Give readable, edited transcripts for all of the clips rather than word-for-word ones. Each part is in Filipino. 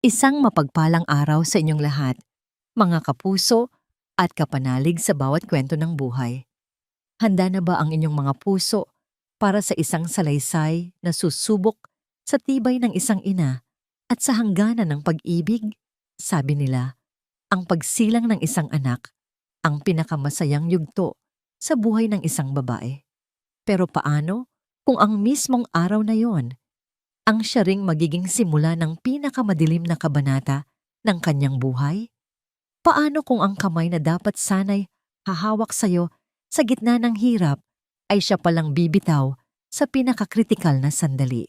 Isang mapagpalang araw sa inyong lahat, mga kapuso at kapanalig sa bawat kwento ng buhay. Handa na ba ang inyong mga puso para sa isang salaysay na susubok sa tibay ng isang ina at sa hangganan ng pag-ibig? Sabi nila, ang pagsilang ng isang anak ang pinakamasayang yugto sa buhay ng isang babae. Pero paano kung ang mismong araw na yon ang siya ring magiging simula ng pinakamadilim na kabanata ng kanyang buhay? Paano kung ang kamay na dapat sana'y hahawak sa'yo sa gitna ng hirap ay siya palang bibitaw sa pinakakritikal na sandali?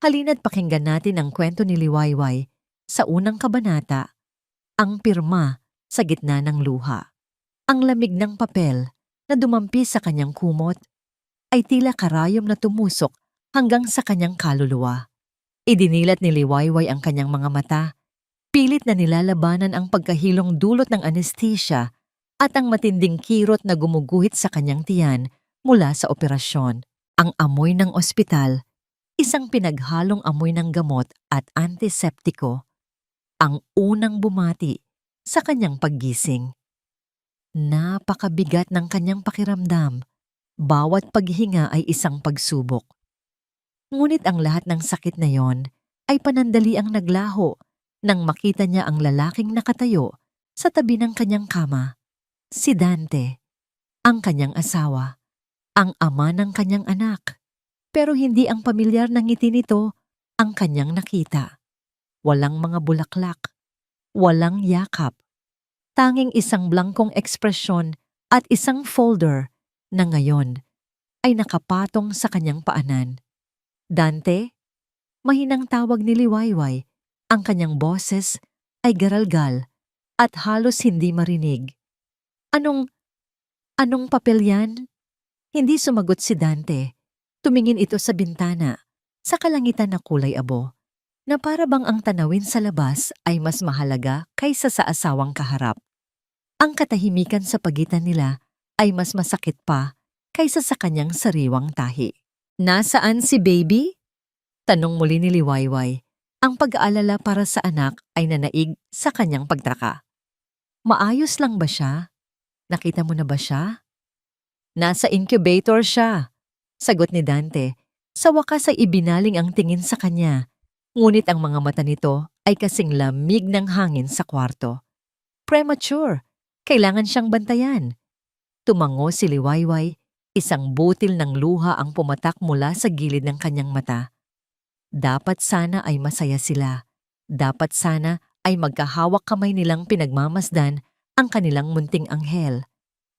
Halina't pakinggan natin ang kwento ni Liwayway sa unang kabanata, ang pirma sa gitna ng luha. Ang lamig ng papel na dumampi sa kanyang kumot ay tila karayom na tumusok hanggang sa kanyang kaluluwa. Idinilat ni Liwayway ang kanyang mga mata. Pilit na nilalabanan ang pagkahilong dulot ng anesthesia at ang matinding kirot na gumuguhit sa kanyang tiyan mula sa operasyon. Ang amoy ng ospital, isang pinaghalong amoy ng gamot at antiseptiko, ang unang bumati sa kanyang paggising. Napakabigat ng kanyang pakiramdam. Bawat paghinga ay isang pagsubok. Ngunit ang lahat ng sakit na yon ay panandali ang naglaho nang makita niya ang lalaking nakatayo sa tabi ng kanyang kama. Si Dante, ang kanyang asawa, ang ama ng kanyang anak. Pero hindi ang pamilyar na ngiti nito ang kanyang nakita. Walang mga bulaklak, walang yakap. Tanging isang blangkong ekspresyon at isang folder na ngayon ay nakapatong sa kanyang paanan. Dante, mahinang tawag ni Liwayway. Ang kanyang boses ay garalgal at halos hindi marinig. Anong papel yan? Hindi sumagot si Dante. Tumingin ito sa bintana, sa kalangitan na kulay abo, na para bang ang tanawin sa labas ay mas mahalaga kaysa sa asawang kaharap. Ang katahimikan sa pagitan nila ay mas masakit pa kaysa sa kanyang sariwang tahi. Nasaan si baby? Tanong muli ni Liwayway. Ang pag-aalala para sa anak ay nanaig sa kanyang pagtaka. Maayos lang ba siya? Nakita mo na ba siya? Nasa incubator siya, sagot ni Dante. Sa wakas ay ibinaling ang tingin sa kanya, ngunit ang mga mata nito ay kasing lamig ng hangin sa kwarto. Premature, kailangan siyang bantayan. Tumango si Liwayway, isang butil ng luha ang pumatak mula sa gilid ng kanyang mata. Dapat sana ay masaya sila. Dapat sana ay magkahawak kamay nilang pinagmamasdan ang kanilang munting anghel.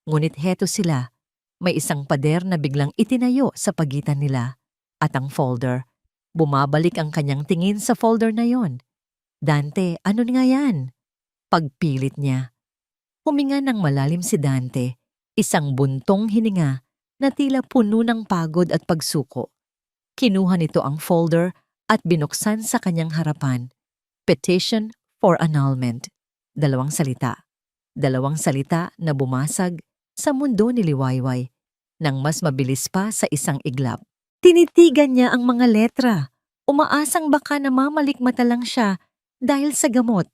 Ngunit heto sila, may isang pader na biglang itinayo sa pagitan nila. At ang folder, bumabalik ang kanyang tingin sa folder na yon. Dante, ano nga yan? Pagpilit niya. Huminga ng malalim si Dante, isang buntong hininga na tila puno ng pagod at pagsuko. Kinuha nito ang folder at binuksan sa kanyang harapan. Petition for annulment. Dalawang salita na bumasag sa mundo ni Liwayway nang mas mabilis pa sa isang iglap. Tinitigan niya ang mga letra, umaasang baka namamalikmata lang siya dahil sa gamot.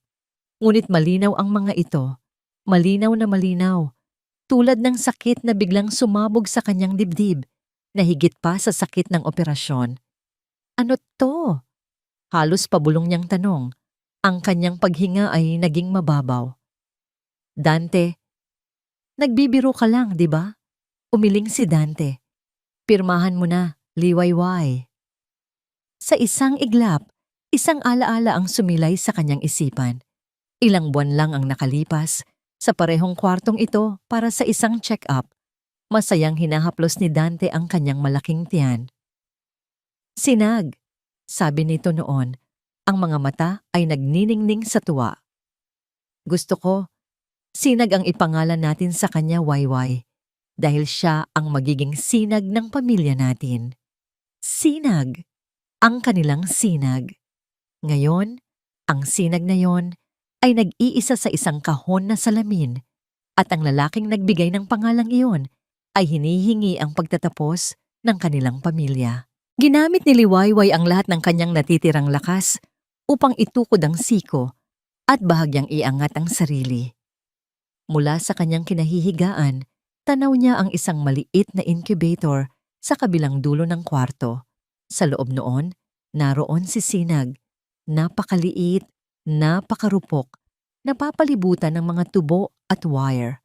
Ngunit malinaw ang mga ito, malinaw na malinaw, tulad ng sakit na biglang sumabog sa kanyang dibdib na higit pa sa sakit ng operasyon. Ano to? Halos pabulong niyang tanong. Ang kanyang paghinga ay naging mababaw. Dante, nagbibiro ka lang, di ba? Umiling si Dante. Pirmahan mo na, Liwayway. Sa isang iglap, isang alaala ang sumilay sa kanyang isipan. Ilang buwan lang ang nakalipas sa parehong kwartong ito para sa isang check-up. Masayang hinahaplos ni Dante ang kanyang malaking tiyan. Sinag, sabi nito noon, ang mga mata ay nagniningning sa tuwa. Gusto ko, Sinag ang ipangalan natin sa kanya, Wayway, dahil siya ang magiging sinag ng pamilya natin. Sinag, ang kanilang sinag. Ngayon, ang sinag na yon ay nag-iisa sa isang kahon na salamin at ang lalaking nagbigay ng pangalang iyon ay hinihingi ang pagtatapos ng kanilang pamilya. Ginamit ni Liwayway ang lahat ng kanyang natitirang lakas upang itukod ang siko at bahagyang iangat ang sarili. Mula sa kanyang kinahihigaan, tanaw niya ang isang maliit na incubator sa kabilang dulo ng kwarto. Sa loob noon, naroon si Sinag. Napakaliit, napakarupok, napapalibutan ng mga tubo at wire.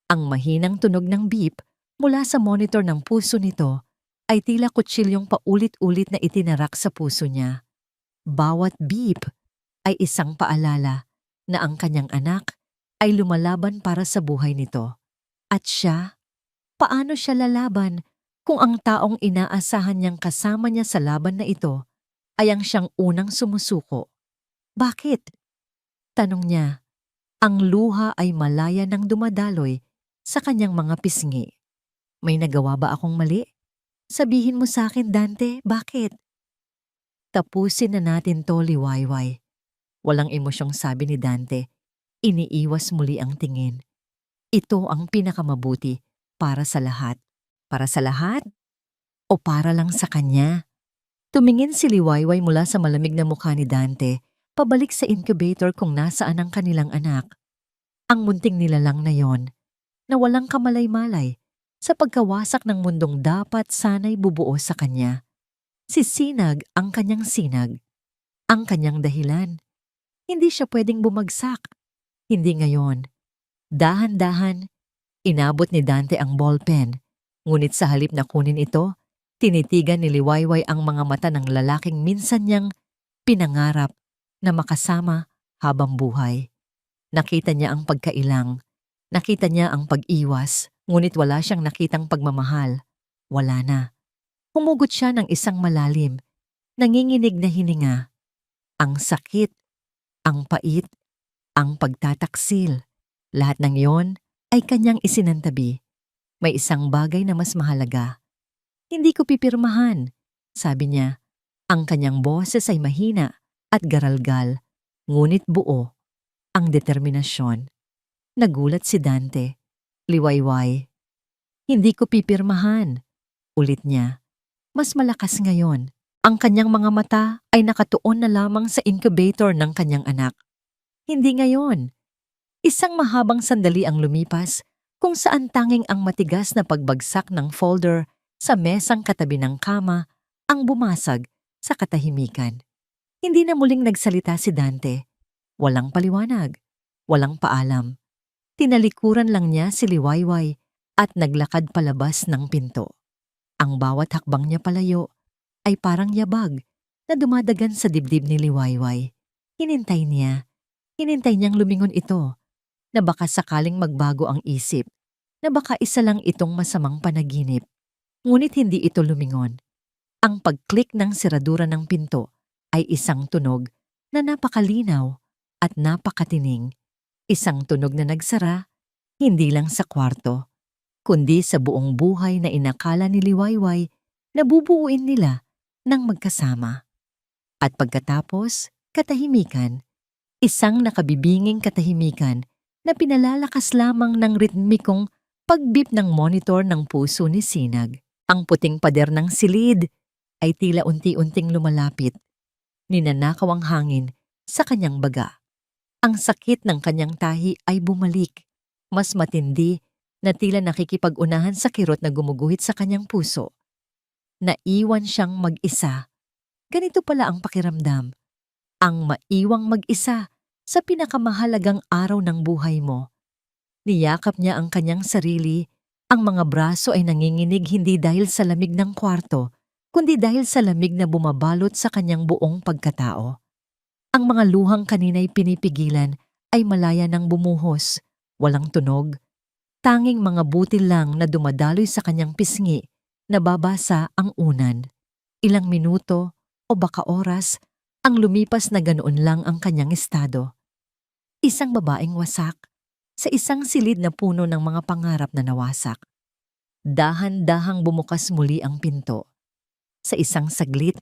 Ang mahinang tunog ng beep mula sa monitor ng puso nito ay tila kutsilyong paulit-ulit na itinarak sa puso niya. Bawat beep ay isang paalala na ang kanyang anak ay lumalaban para sa buhay nito. At siya, paano siya lalaban kung ang taong inaasahan niyang kasama niya sa laban na ito ay ang siyang unang sumusuko? Bakit? Tanong niya. Ang luha ay malaya nang dumadaloy sa kanyang mga pisngi. May nagawa ba akong mali? Sabihin mo sa akin, Dante, bakit? Tapusin na natin to, Liwayway. Walang emosyong sabi ni Dante. Iniiwas muli ang tingin. Ito ang pinakamabuti para sa lahat. Para sa lahat? O para lang sa kanya? Tumingin si Liwayway mula sa malamig na mukha ni Dante, pabalik sa incubator kung nasaan ang kanilang anak. Ang munting nilalang na yon, na walang kamalay-malay sa pagkawasak ng mundong dapat sana'y bubuo sa kanya. Si Sinag ang kanyang sinag, ang kanyang dahilan. Hindi siya pwedeng bumagsak. Hindi ngayon. Dahan-dahan, inabot ni Dante ang ballpen, ngunit sa halip na kunin ito, tinitigan ni Liwayway ang mga mata ng lalaking minsan niyang pinangarap na makasama habang buhay. Nakita niya ang pagkailang, nakita niya ang pag-iwas, ngunit wala siyang nakitang pagmamahal. Wala na. Humugot siya ng isang malalim, nanginginig na hininga. Ang sakit, ang pait, ang pagtataksil. Lahat ng iyon ay kanyang isinantabi. May isang bagay na mas mahalaga. Hindi ko pipirmahan, sabi niya. Ang kanyang boses ay mahina at garalgal, ngunit buo ang determinasyon. Nagulat si Dante. Liwayway. Hindi ko pipirmahan, ulit niya. Mas malakas ngayon. Ang kanyang mga mata ay nakatuon na lamang sa incubator ng kanyang anak. Hindi ngayon. Isang mahabang sandali ang lumipas kung saan tanging ang matigas na pagbagsak ng folder sa mesang katabi ng kama ang bumasag sa katahimikan. Hindi na muling nagsalita si Dante. Walang paliwanag, walang paalam. Tinalikuran lang niya si Liwayway at naglakad palabas ng pinto. Ang bawat hakbang niya palayo ay parang yabag na dumadagan sa dibdib ni Liwayway. Hinintay niyang lumingon ito, na baka sakaling magbago ang isip, na baka isa lang itong masamang panaginip. Ngunit hindi ito lumingon. Ang pag-click ng seradura ng pinto ay isang tunog na napakalinaw at napakatining. Isang tunog na nagsara, hindi lang sa kwarto, kundi sa buong buhay na inakala ni Liwayway na bubuuin nila ng magkasama. At pagkatapos, katahimikan. Isang nakabibinging katahimikan na pinalalakas lamang ng ritmikong pagbip ng monitor ng puso ni Sinag. Ang puting pader ng silid ay tila unti-unting lumalapit. Ninanakaw ang hangin sa kanyang baga. Ang sakit ng kanyang tahi ay bumalik, mas matindi na tila nakikipag-unahan sa kirot na gumuguhit sa kanyang puso. Naiwan siyang mag-isa. Ganito pala ang pakiramdam. Ang maiwang mag-isa sa pinakamahalagang araw ng buhay mo. Niyakap niya ang kanyang sarili, ang mga braso ay nanginginig hindi dahil sa lamig ng kwarto, kundi dahil sa lamig na bumabalot sa kanyang buong pagkatao. Ang mga luhang kanina'y pinipigilan ay malaya nang bumuhos, walang tunog. Tanging mga butil lang na dumadaloy sa kanyang pisngi, nababasa ang unan. Ilang minuto o baka oras, ang lumipas na ganoon lang ang kanyang estado. Isang babaeng wasak, sa isang silid na puno ng mga pangarap na nawasak. Dahan-dahang bumukas muli ang pinto. Sa isang saglit,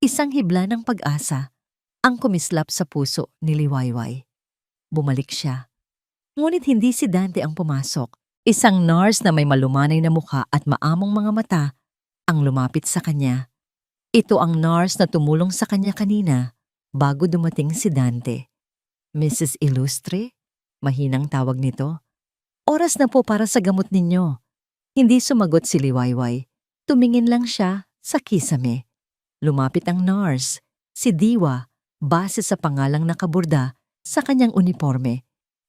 isang hibla ng pag-asa ang kumislap sa puso ni Liwayway. Bumalik siya. Ngunit hindi si Dante ang pumasok. Isang nurse na may malumanay na mukha at maamong mga mata ang lumapit sa kanya. Ito ang nurse na tumulong sa kanya kanina. bago dumating si Dante. Mrs. Illustre? Mahinang tawag nito. Oras na po para sa gamot ninyo. Hindi sumagot si Liwayway. Tumingin lang siya sa kisame. Lumapit ang nurse, si Diwa, base sa pangalang nakaburda sa kanyang uniforme.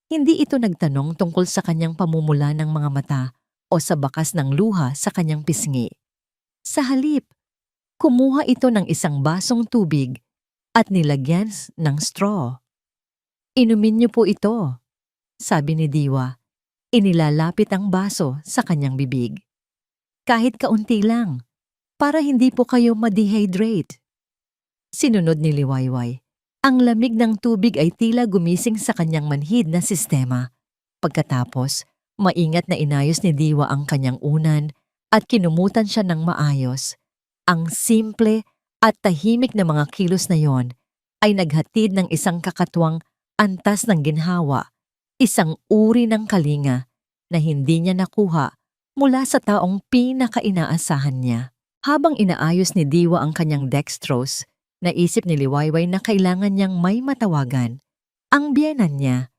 Hindi ito nagtanong tungkol sa kanyang pamumula ng mga mata o sa bakas ng luha sa kanyang pisngi. Sa halip, kumuha ito ng isang basong tubig at nilagyan ng straw. Inumin niyo po ito, sabi ni Diwa. Inilalapit ang baso sa kanyang bibig. Kahit kaunti lang, para hindi po kayo ma-dehydrate. Sinunod ni Liwayway. Ang lamig ng tubig ay tila gumising sa kanyang manhid na sistema. Pagkatapos, maingat na inayos ni Diwa ang kanyang unan at kinumutan siya ng maayos. Ang simple at tahimik na mga kilos na yon ay naghatid ng isang kakatwang antas ng ginhawa, isang uri ng kalinga na hindi niya nakuha mula sa taong pinakainaasahan niya. Habang inaayos ni Diwa ang kanyang dextrose, naisip ni Liwayway na kailangan niyang may matawagan. Ang biyenan niya.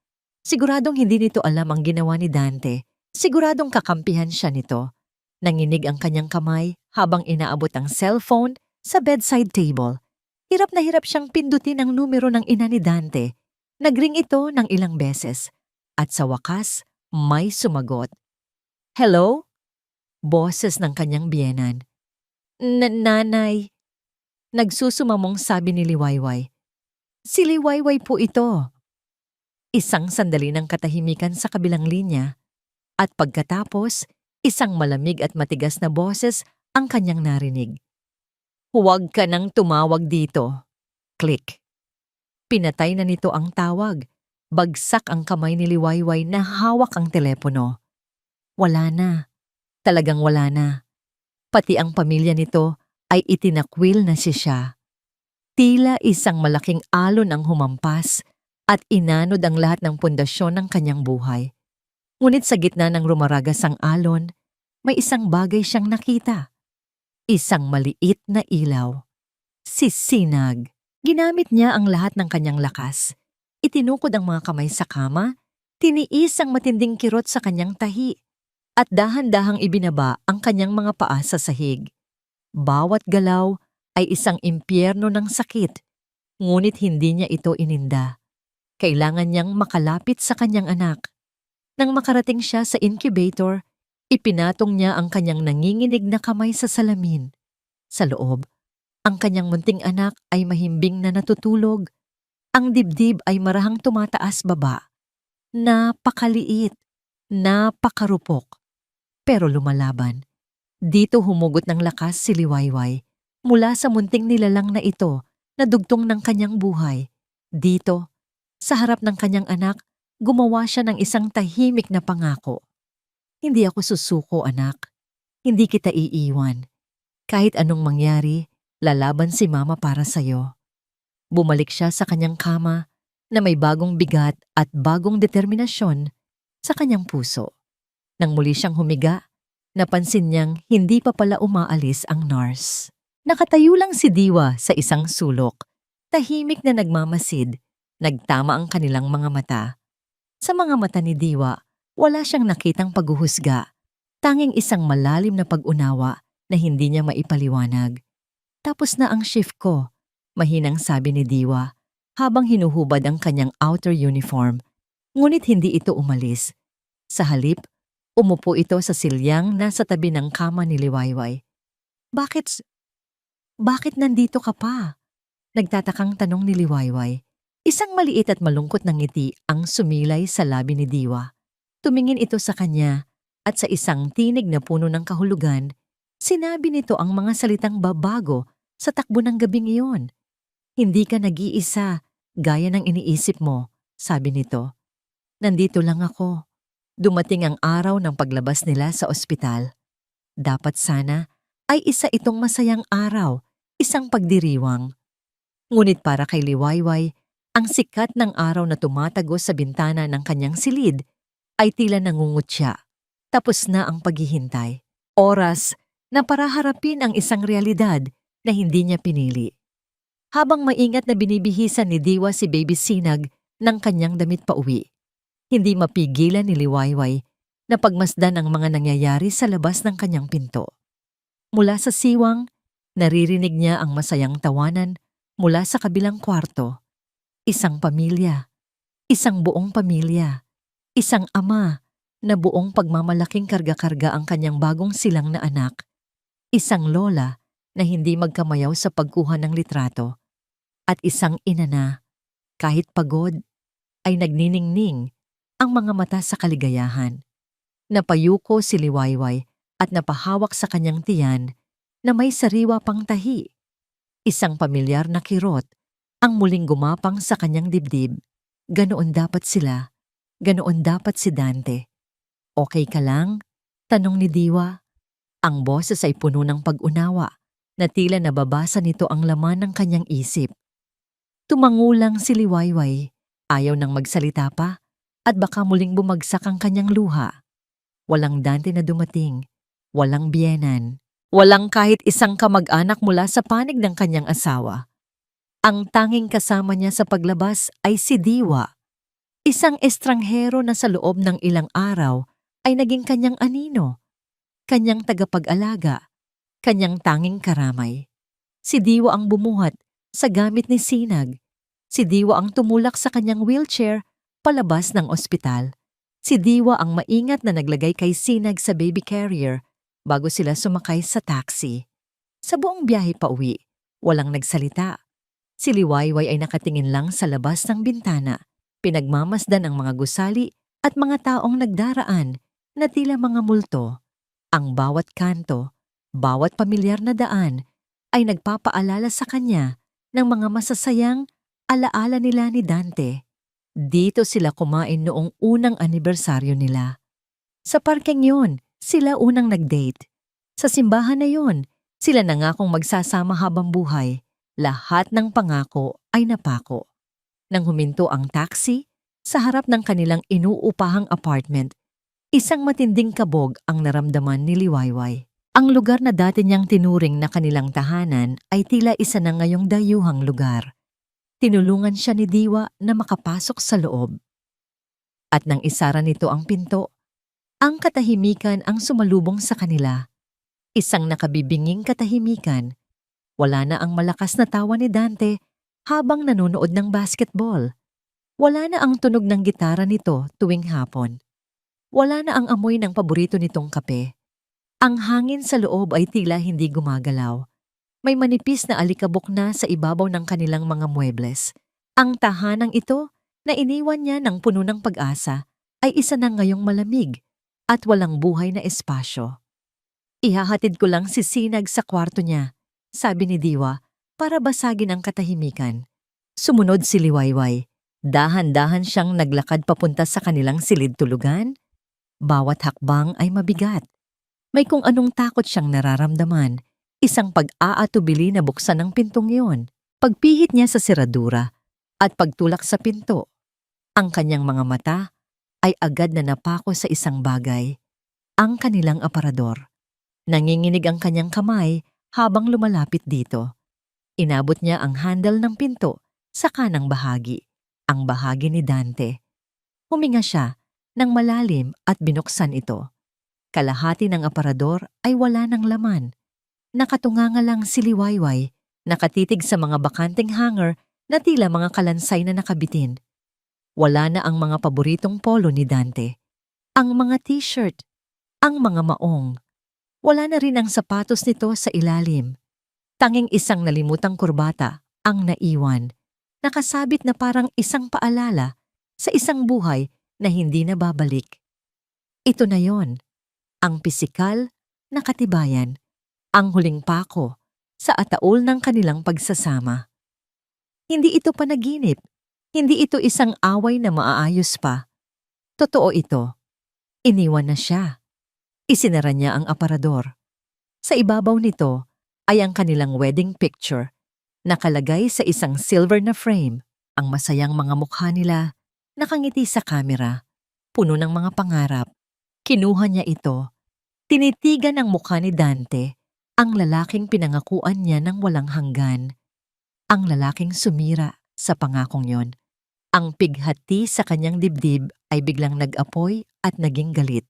Siguradong hindi nito alam ang ginawa ni Dante. Siguradong kakampihan siya nito. Nanginig ang kanyang kamay habang inaabot ang cellphone sa bedside table. Hirap na hirap siyang pindutin ang numero ng ina ni Dante. Nagring ito ng ilang beses. At sa wakas, may sumagot. Hello? Boses ng kanyang biyenan. Nanay. Nagsusumamong sabi ni Liwayway. Si Liwayway po ito. Isang sandali ng katahimikan sa kabilang linya at pagkatapos, isang malamig at matigas na boses ang kanyang narinig. Huwag ka nang tumawag dito. Click. Pinatay na nito ang tawag. Bagsak ang kamay ni Liwayway na hawak ang telepono. Wala na. Talagang wala na. Pati ang pamilya nito ay itinakwil na siya. Tila isang malaking alon ang humampas at inanod ang lahat ng pundasyon ng kanyang buhay. Ngunit sa gitna ng rumaragas ang alon, may isang bagay siyang nakita. Isang maliit na ilaw. Si Sinag. Ginamit niya ang lahat ng kanyang lakas. Itinukod ang mga kamay sa kama, tiniis ang matinding kirot sa kanyang tahi, at dahan-dahang ibinaba ang kanyang mga paa sa sahig. Bawat galaw ay isang impyerno ng sakit, ngunit hindi niya ito ininda. Kailangan niyang makalapit sa kanyang anak. Nang makarating siya sa incubator, ipinatong niya ang kanyang nanginginig na kamay sa salamin. Sa loob, ang kanyang munting anak ay mahimbing na natutulog. Ang dibdib ay marahang tumataas baba. Napakaliit, napakarupok. Pero lumalaban. Dito humugot ng lakas si Liwayway mula sa munting nilalang na ito na dugtong ng kanyang buhay. Dito, sa harap ng kanyang anak, gumawa siya ng isang tahimik na pangako. Hindi ako susuko, anak. Hindi kita iiwan. Kahit anong mangyari, lalaban si Mama para sa'yo. Bumalik siya sa kanyang kama na may bagong bigat at bagong determinasyon sa kanyang puso. Nang muli siyang humiga, napansin niyang hindi pa pala umaalis ang nurse. Nakatayo lang si Diwa sa isang sulok. Tahimik na nagmamasid, nagtama ang kanilang mga mata. Sa mga mata ni Diwa, wala siyang nakitang paghuhusga. Tanging isang malalim na pag-unawa na hindi niya maipaliwanag. Tapos na ang shift ko, mahinang sabi ni Diwa, habang hinuhubad ang kanyang outer uniform. Ngunit hindi ito umalis. Sa halip, umupo ito sa silyang nasa tabi ng kama ni Liwayway. Bakit nandito ka pa? Nagtatakang tanong ni Liwayway. Isang maliit at malungkot na ngiti ang sumilay sa labi ni Diwa. Tumingin ito sa kanya at sa isang tinig na puno ng kahulugan, sinabi nito ang mga salitang babago sa takbo ng gabing iyon. Hindi ka nag-iisa, gaya ng iniisip mo, sabi nito. Nandito lang ako. Dumating ang araw ng paglabas nila sa ospital. Dapat sana ay isa itong masayang araw, isang pagdiriwang. Ngunit para kay Liwayway, ang sikat ng araw na tumatagos sa bintana ng kanyang silid ay tila nangungutya. Tapos na ang paghihintay. Oras na para harapin ang isang realidad na hindi niya pinili. Habang maingat na binibihisan ni Diwa si Baby Sinag ng kanyang damit pauwi, hindi mapigilan ni Liwayway na pagmasdan ang mga nangyayari sa labas ng kanyang pinto. Mula sa siwang, naririnig niya ang masayang tawanan mula sa kabilang kwarto. Isang pamilya, isang buong pamilya, isang ama na buong pagmamalaking karga-karga ang kanyang bagong silang na anak, isang lola na hindi magkamayaw sa pagkuha ng litrato, at isang ina na, kahit pagod, ay nagniningning ang mga mata sa kaligayahan. Napayuko si Liwayway at napahawak sa kanyang tiyan na may sariwa pang tahi. Isang pamilyar na kirot ang muling gumapang sa kanyang dibdib. Ganoon dapat sila. Ganoon dapat si Dante. Okay ka lang? Tanong ni Diwa. Ang boses ay puno ng pag-unawa na tila nababasa nito ang laman ng kanyang isip. Tumangulang si Liwayway. Ayaw nang magsalita pa at baka muling bumagsak ang kanyang luha. Walang Dante na dumating. Walang biyenan. Walang kahit isang kamag-anak mula sa panig ng kanyang asawa. Ang tanging kasama niya sa paglabas ay si Diwa. Isang estranghero na sa loob ng ilang araw ay naging kanyang anino, kanyang tagapag-alaga, kanyang tanging karamay. Si Diwa ang bumuhat sa gamit ni Sinag. Si Diwa ang tumulak sa kanyang wheelchair palabas ng ospital. Si Diwa ang maingat na naglagay kay Sinag sa baby carrier bago sila sumakay sa taxi. Sa buong biyahe pa uwi, walang nagsalita. Si Liwayway ay nakatingin lang sa labas ng bintana, pinagmamasdan ang mga gusali at mga taong nagdaraan na tila mga multo. Ang bawat kanto, bawat pamilyar na daan ay nagpapaalala sa kanya ng mga masasayang alaala nila ni Dante. Dito sila kumain noong unang anibersaryo nila. Sa parkeng yun, sila unang nag-date. Sa simbahan na yun, sila nangakong magsasama habang buhay. Lahat ng pangako ay napako. Nang huminto ang taxi, sa harap ng kanilang inuupahang apartment, isang matinding kabog ang naramdaman ni Liwayway. Ang lugar na dati niyang tinuring na kanilang tahanan ay tila isa na ngayong dayuhang lugar. Tinulungan siya ni Diwa na makapasok sa loob. At nang isara nito ang pinto, ang katahimikan ang sumalubong sa kanila. Isang nakabibinging katahimikan. Wala na ang malakas na tawa ni Dante habang nanonood ng basketball. Wala na ang tunog ng gitara nito tuwing hapon. Wala na ang amoy ng paborito nitong kape. Ang hangin sa loob ay tila hindi gumagalaw. May manipis na alikabok na sa ibabaw ng kanilang mga muebles. Ang tahanang ito na iniwan niya ng puno ng pag-asa ay isa na ngayong malamig at walang buhay na espasyo. Ihahatid ko lang si Sinag sa kwarto niya, sabi ni Diwa, para basagin ang katahimikan. Sumunod si Liwayway. Dahan-dahan siyang naglakad papunta sa kanilang silid-tulugan. Bawat hakbang ay mabigat. May kung anong takot siyang nararamdaman. Isang pag-aatubili na buksan ang pintong iyon. Pagpihit niya sa seradura at pagtulak sa pinto. Ang kanyang mga mata ay agad na napako sa isang bagay. Ang kanilang aparador. Nanginginig ang kanyang kamay habang lumalapit dito. Inabot niya ang handle ng pinto sa kanang bahagi, ang bahagi ni Dante. Huminga siya ng malalim at binuksan ito. Kalahati ng aparador ay wala ng laman. Nakatunganga lang si Liwayway, nakatitig sa mga bakanting hanger na tila mga kalansay na nakabitin. Wala na ang mga paboritong polo ni Dante. Ang mga t-shirt, ang mga maong. Wala na rin ang sapatos nito sa ilalim. Tanging isang nalimutang kurbata ang naiwan, nakasabit na parang isang paalala sa isang buhay na hindi na babalik. Ito na yon, ang pisikal na katibayan, ang huling pako sa ataol ng kanilang pagsasama. Hindi ito panaginip, hindi ito isang away na maaayos pa. Totoo ito. Iniwan na siya. Isinara niya ang aparador. Sa ibabaw nito ay ang kanilang wedding picture, nakalagay sa isang silver na frame. Ang masayang mga mukha nila, nakangiti sa kamera, puno ng mga pangarap. Kinuha niya ito. Tinitigan ang mukha ni Dante, ang lalaking pinangakuan niya ng walang hanggan. Ang lalaking sumira sa pangakong yon. Ang pighati sa kanyang dibdib ay biglang nag-apoy at naging galit.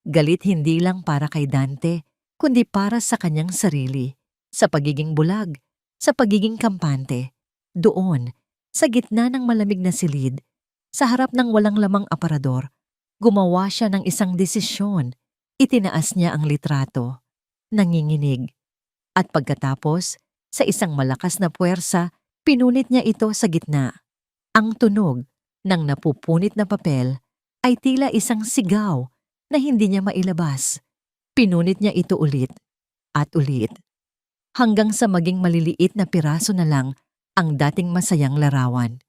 Galit hindi lang para kay Dante, kundi para sa kanyang sarili, sa pagiging bulag, sa pagiging kampante. Doon, sa gitna ng malamig na silid, sa harap ng walang lamang aparador, gumawa siya ng isang desisyon. Itinaas niya ang litrato, nanginginig, at pagkatapos, sa isang malakas na puwersa, pinunit niya ito sa gitna. Ang tunog ng napupunit na papel ay tila isang sigaw na hindi niya mailabas. Pinunit niya ito ulit at ulit, hanggang sa maging maliliit na piraso na lang ang dating masayang larawan.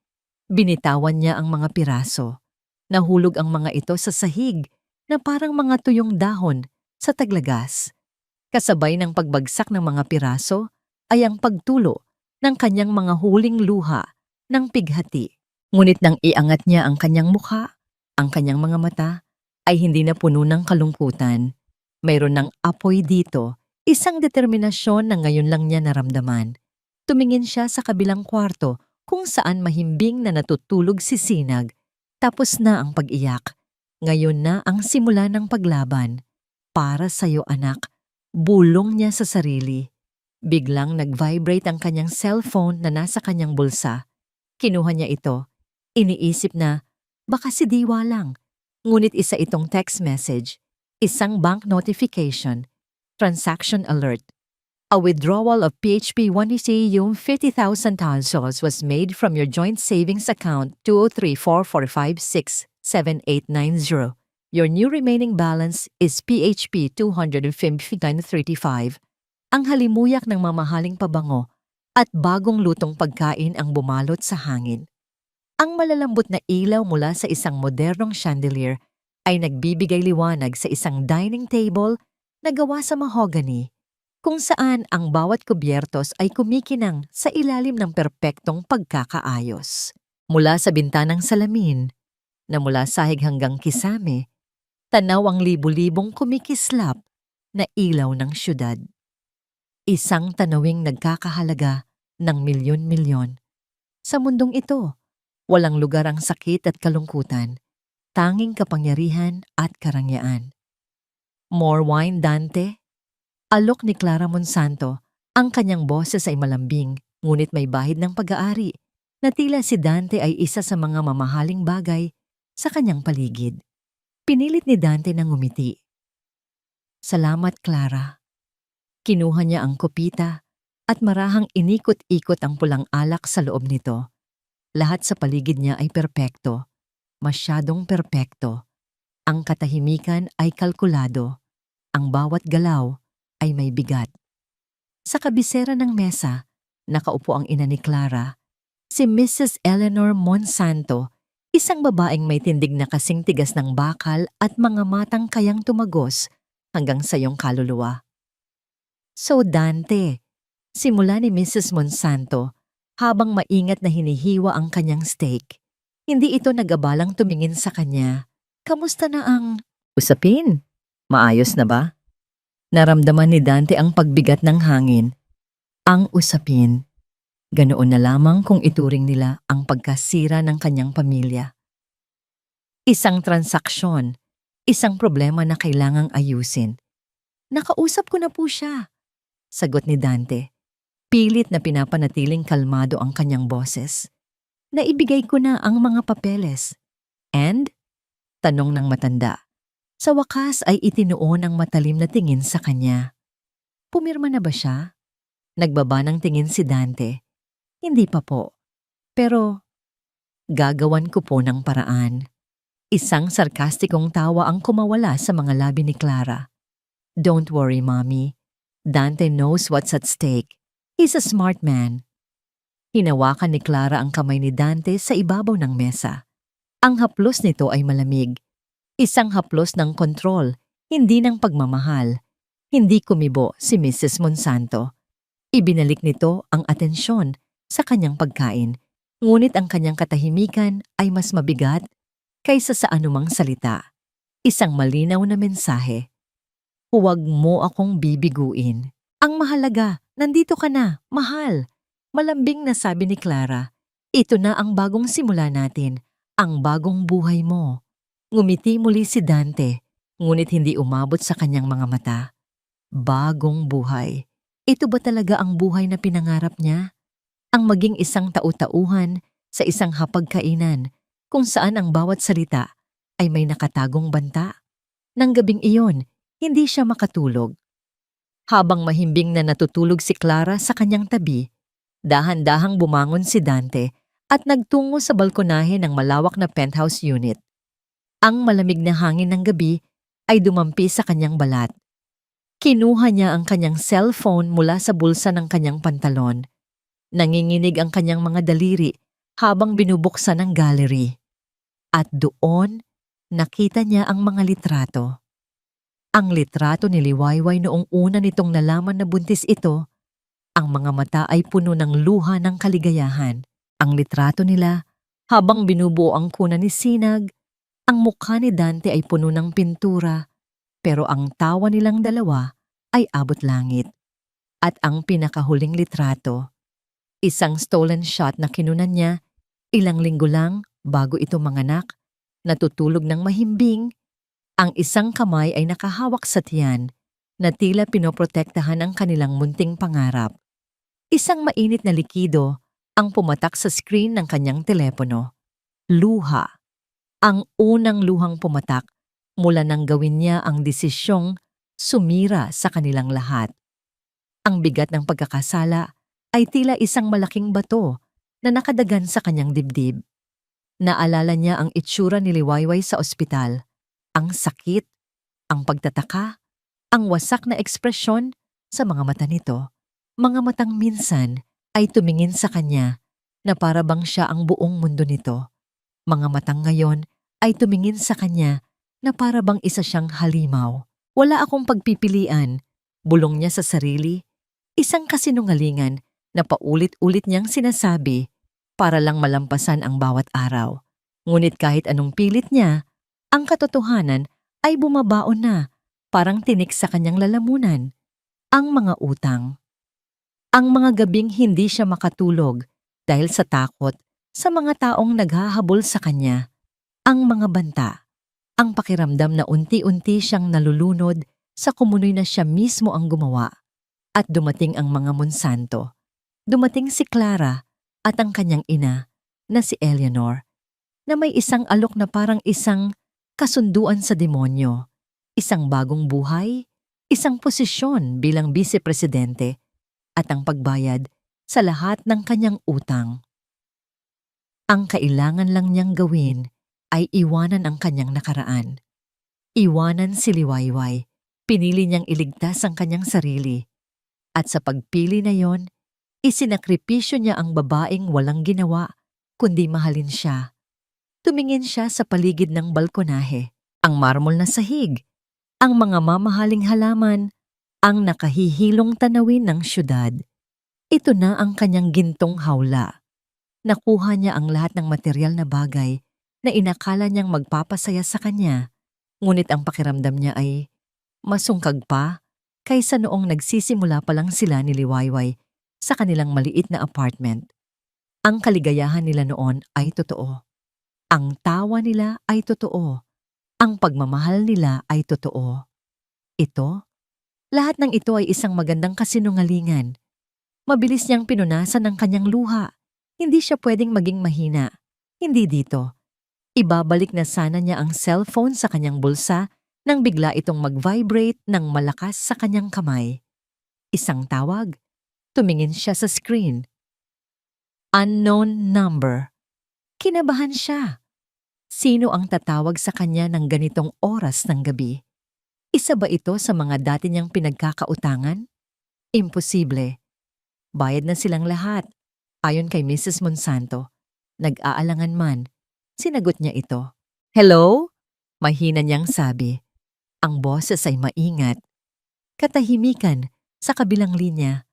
Binitawan niya ang mga piraso. Nahulog ang mga ito sa sahig na parang mga tuyong dahon sa taglagas. Kasabay ng pagbagsak ng mga piraso ay ang pagtulo ng kanyang mga huling luha ng pighati. Ngunit nang iangat niya ang kanyang mukha, ang kanyang mga mata ay hindi na puno ng kalungkutan. Mayroon ng apoy dito, isang determinasyon na ngayon lang niya naramdaman. Tumingin siya sa kabilang kwarto kung saan mahimbing na natutulog si Sinag. Tapos na ang pag-iyak. Ngayon na ang simula ng paglaban. Para sa'yo, anak, bulong niya sa sarili. Biglang nag-vibrate ang kanyang cellphone na nasa kanyang bulsa. Kinuha niya ito. Iniisip na, baka si Diwa lang. Ngunit isa itong text message, isang bank notification, transaction alert. A withdrawal of PHP 1 yung 50,000 pesos was made from your joint savings account 20344567890. Your new remaining balance is PHP 259.35. Ang halimuyak ng mamahaling pabango at bagong lutong pagkain ang bumalot sa hangin. Ang malalambot na ilaw mula sa isang modernong chandelier ay nagbibigay liwanag sa isang dining table na gawa sa mahogany, kung saan ang bawat kubyertos ay kumikinang sa ilalim ng perpektong pagkakaayos. Mula sa bintanang salamin, na mula sahig hanggang kisame, tanaw ang libu-libong kumikislap na ilaw ng syudad. Isang tanawing nagkakahalaga ng milyon-milyon. Sa mundong ito, walang lugar ang sakit at kalungkutan, tanging kapangyarihan at karangyaan. More wine, Dante? Alok ni Clara Monsanto, ang kanyang boses ay malambing, ngunit may bahid ng pag-aari, na tila si Dante ay isa sa mga mamahaling bagay sa kanyang paligid. Pinilit ni Dante na ngumiti. Salamat, Clara. Kinuha niya ang kopita at marahang inikot-ikot ang pulang alak sa loob nito. Lahat sa paligid niya ay perpekto, masyadong perpekto. Ang katahimikan ay kalkulado, ang bawat galaw ay may bigat. Sa kabisera ng mesa, nakaupo ang ina ni Clara, si Mrs. Eleanor Monsanto, isang babaeng may tindig na kasing tigas ng bakal at mga matang kayang tumagos hanggang sa iyong kaluluwa. So Dante, simula ni Mrs. Monsanto, habang maingat na hinihiwa ang kanyang steak, hindi ito nag-abalang tumingin sa kanya. Kamusta na ang usapin? Maayos na ba? Naramdaman ni Dante ang pagbigat ng hangin. Ang usapin, ganoon na lamang kung ituring nila ang pagkasira ng kanyang pamilya. Isang transaksyon, isang problema na kailangang ayusin. Nakausap ko na po siya, sagot ni Dante. Pilit na pinapanatiling kalmado ang kanyang boses. Naibigay ko na ang mga papeles. And? Tanong ng matanda. Sa wakas ay itinuon ang matalim na tingin sa kanya. Pumirma na ba siya? Nagbaba ng tingin si Dante. Hindi pa po. Pero, gagawan ko po ng paraan. Isang sarkastikong tawa ang kumawala sa mga labi ni Clara. Don't worry, Mommy. Dante knows what's at stake. He's a smart man. Hinawakan ni Clara ang kamay ni Dante sa ibabaw ng mesa. Ang haplos nito ay malamig. Isang haplos ng kontrol, hindi ng pagmamahal. Hindi kumibo si Mrs. Monsanto. Ibinalik nito ang atensyon sa kanyang pagkain, ngunit ang kanyang katahimikan ay mas mabigat kaysa sa anumang salita. Isang malinaw na mensahe. Huwag mo akong bibiguin. Ang mahalaga, nandito ka na, mahal. Malambing na sabi ni Clara, "Ito na ang bagong simula natin, ang bagong buhay mo." Ngumiti muli si Dante, ngunit hindi umabot sa kanyang mga mata. Bagong buhay. Ito ba talaga ang buhay na pinangarap niya? Ang maging isang tau-tauhan sa isang hapagkainan kung saan ang bawat salita ay may nakatagong banta. Nang gabing iyon, hindi siya makatulog. Habang mahimbing na natutulog si Clara sa kanyang tabi, dahan-dahang bumangon si Dante at nagtungo sa balkonahe ng malawak na penthouse unit. Ang malamig na hangin ng gabi ay dumampi sa kanyang balat. Kinuha niya ang kanyang cellphone mula sa bulsa ng kanyang pantalon. Nanginginig ang kanyang mga daliri habang binubuksan ang gallery. At doon, nakita niya ang mga litrato. Ang litrato ni Liwayway noong una nitong nalaman na buntis ito. Ang mga mata ay puno ng luha ng kaligayahan. Ang litrato nila, habang binubuo ang kuna ni Sinag, ang mukha ni Dante ay puno ng pintura, pero ang tawa nilang dalawa ay abot langit. At ang pinakahuling litrato, isang stolen shot na kinunan niya ilang linggo lang bago ito manganak, natutulog ng mahimbing, ang isang kamay ay nakahawak sa tiyan na tila pinoprotektahan ang kanilang munting pangarap. Isang mainit na likido ang pumatak sa screen ng kanyang telepono. Luha. Ang unang luhang pumatak mula nang gawin niya ang desisyong sumira sa kanilang lahat. Ang bigat ng pagkakasala ay tila isang malaking bato na nakadagan sa kanyang dibdib. Naalala niya ang itsura ni Liwayway sa ospital, ang sakit, ang pagtataka, ang wasak na ekspresyon sa mga mata nito. Mga matang minsan ay tumingin sa kanya na para bang siya ang buong mundo nito. Mga matang ngayon ay tumingin sa kanya na para bang isa siyang halimaw. Wala akong pagpipilian, bulong niya sa sarili, isang kasinungalingan na paulit-ulit niyang sinasabi para lang malampasan ang bawat araw. Ngunit kahit anong pilit niya, ang katotohanan ay bumabaon na, parang tinik sa kanyang lalamunan. Ang mga utang. Ang mga gabing hindi siya makatulog dahil sa takot sa mga taong naghahabol sa kanya. Ang mga banta. Ang pakiramdam na unti-unti siyang nalulunod sa kumunoy na siya mismo ang gumawa. At dumating ang mga Monsanto. Dumating si Clara at ang kanyang ina na si Eleanor, na may isang alok na parang isang kasunduan sa demonyo, isang bagong buhay, isang posisyon bilang vice-presidente, at ang pagbayad sa lahat ng kanyang utang. Ang kailangan lang niyang gawin ay iwanan ang kanyang nakaraan. Iwanan si Liwayway, pinili niyang iligtas ang kanyang sarili. At sa pagpili na yon, isinakripisyo niya ang babaeng walang ginawa, kundi mahalin siya. Tumingin siya sa paligid ng balkonahe, ang marmol na sahig, ang mga mamahaling halaman, ang nakahihilong tanawin ng syudad. Ito na ang kanyang gintong hawla. Nakuha niya ang lahat ng material na bagay na inakala niyang magpapasaya sa kanya, ngunit ang pakiramdam niya ay masungkag pa kaysa noong nagsisimula pa lang sila ni Liwayway sa kanilang maliit na apartment. Ang kaligayahan nila noon ay totoo. Ang tawa nila ay totoo. Ang pagmamahal nila ay totoo. Ito, lahat ng ito ay isang magandang kasinungalingan. Mabilis niyang pinunasan ng kanyang luha. Hindi siya pwedeng maging mahina. Hindi dito. Ibabalik na sana niya ang cellphone sa kanyang bulsa nang bigla itong mag-vibrate ng malakas sa kanyang kamay. Isang tawag. Tumingin siya sa screen. Unknown number. Kinabahan siya. Sino ang tatawag sa kanya ng ganitong oras ng gabi? Isa ba ito sa mga dati niyang pinagkakautangan? Imposible. Bayad na silang lahat. Ayon kay Mrs. Monsanto, nag-aalangan man, sinagot niya ito. Hello? Mahina niyang sabi. Ang boses ay maingat. Katahimikan sa kabilang linya.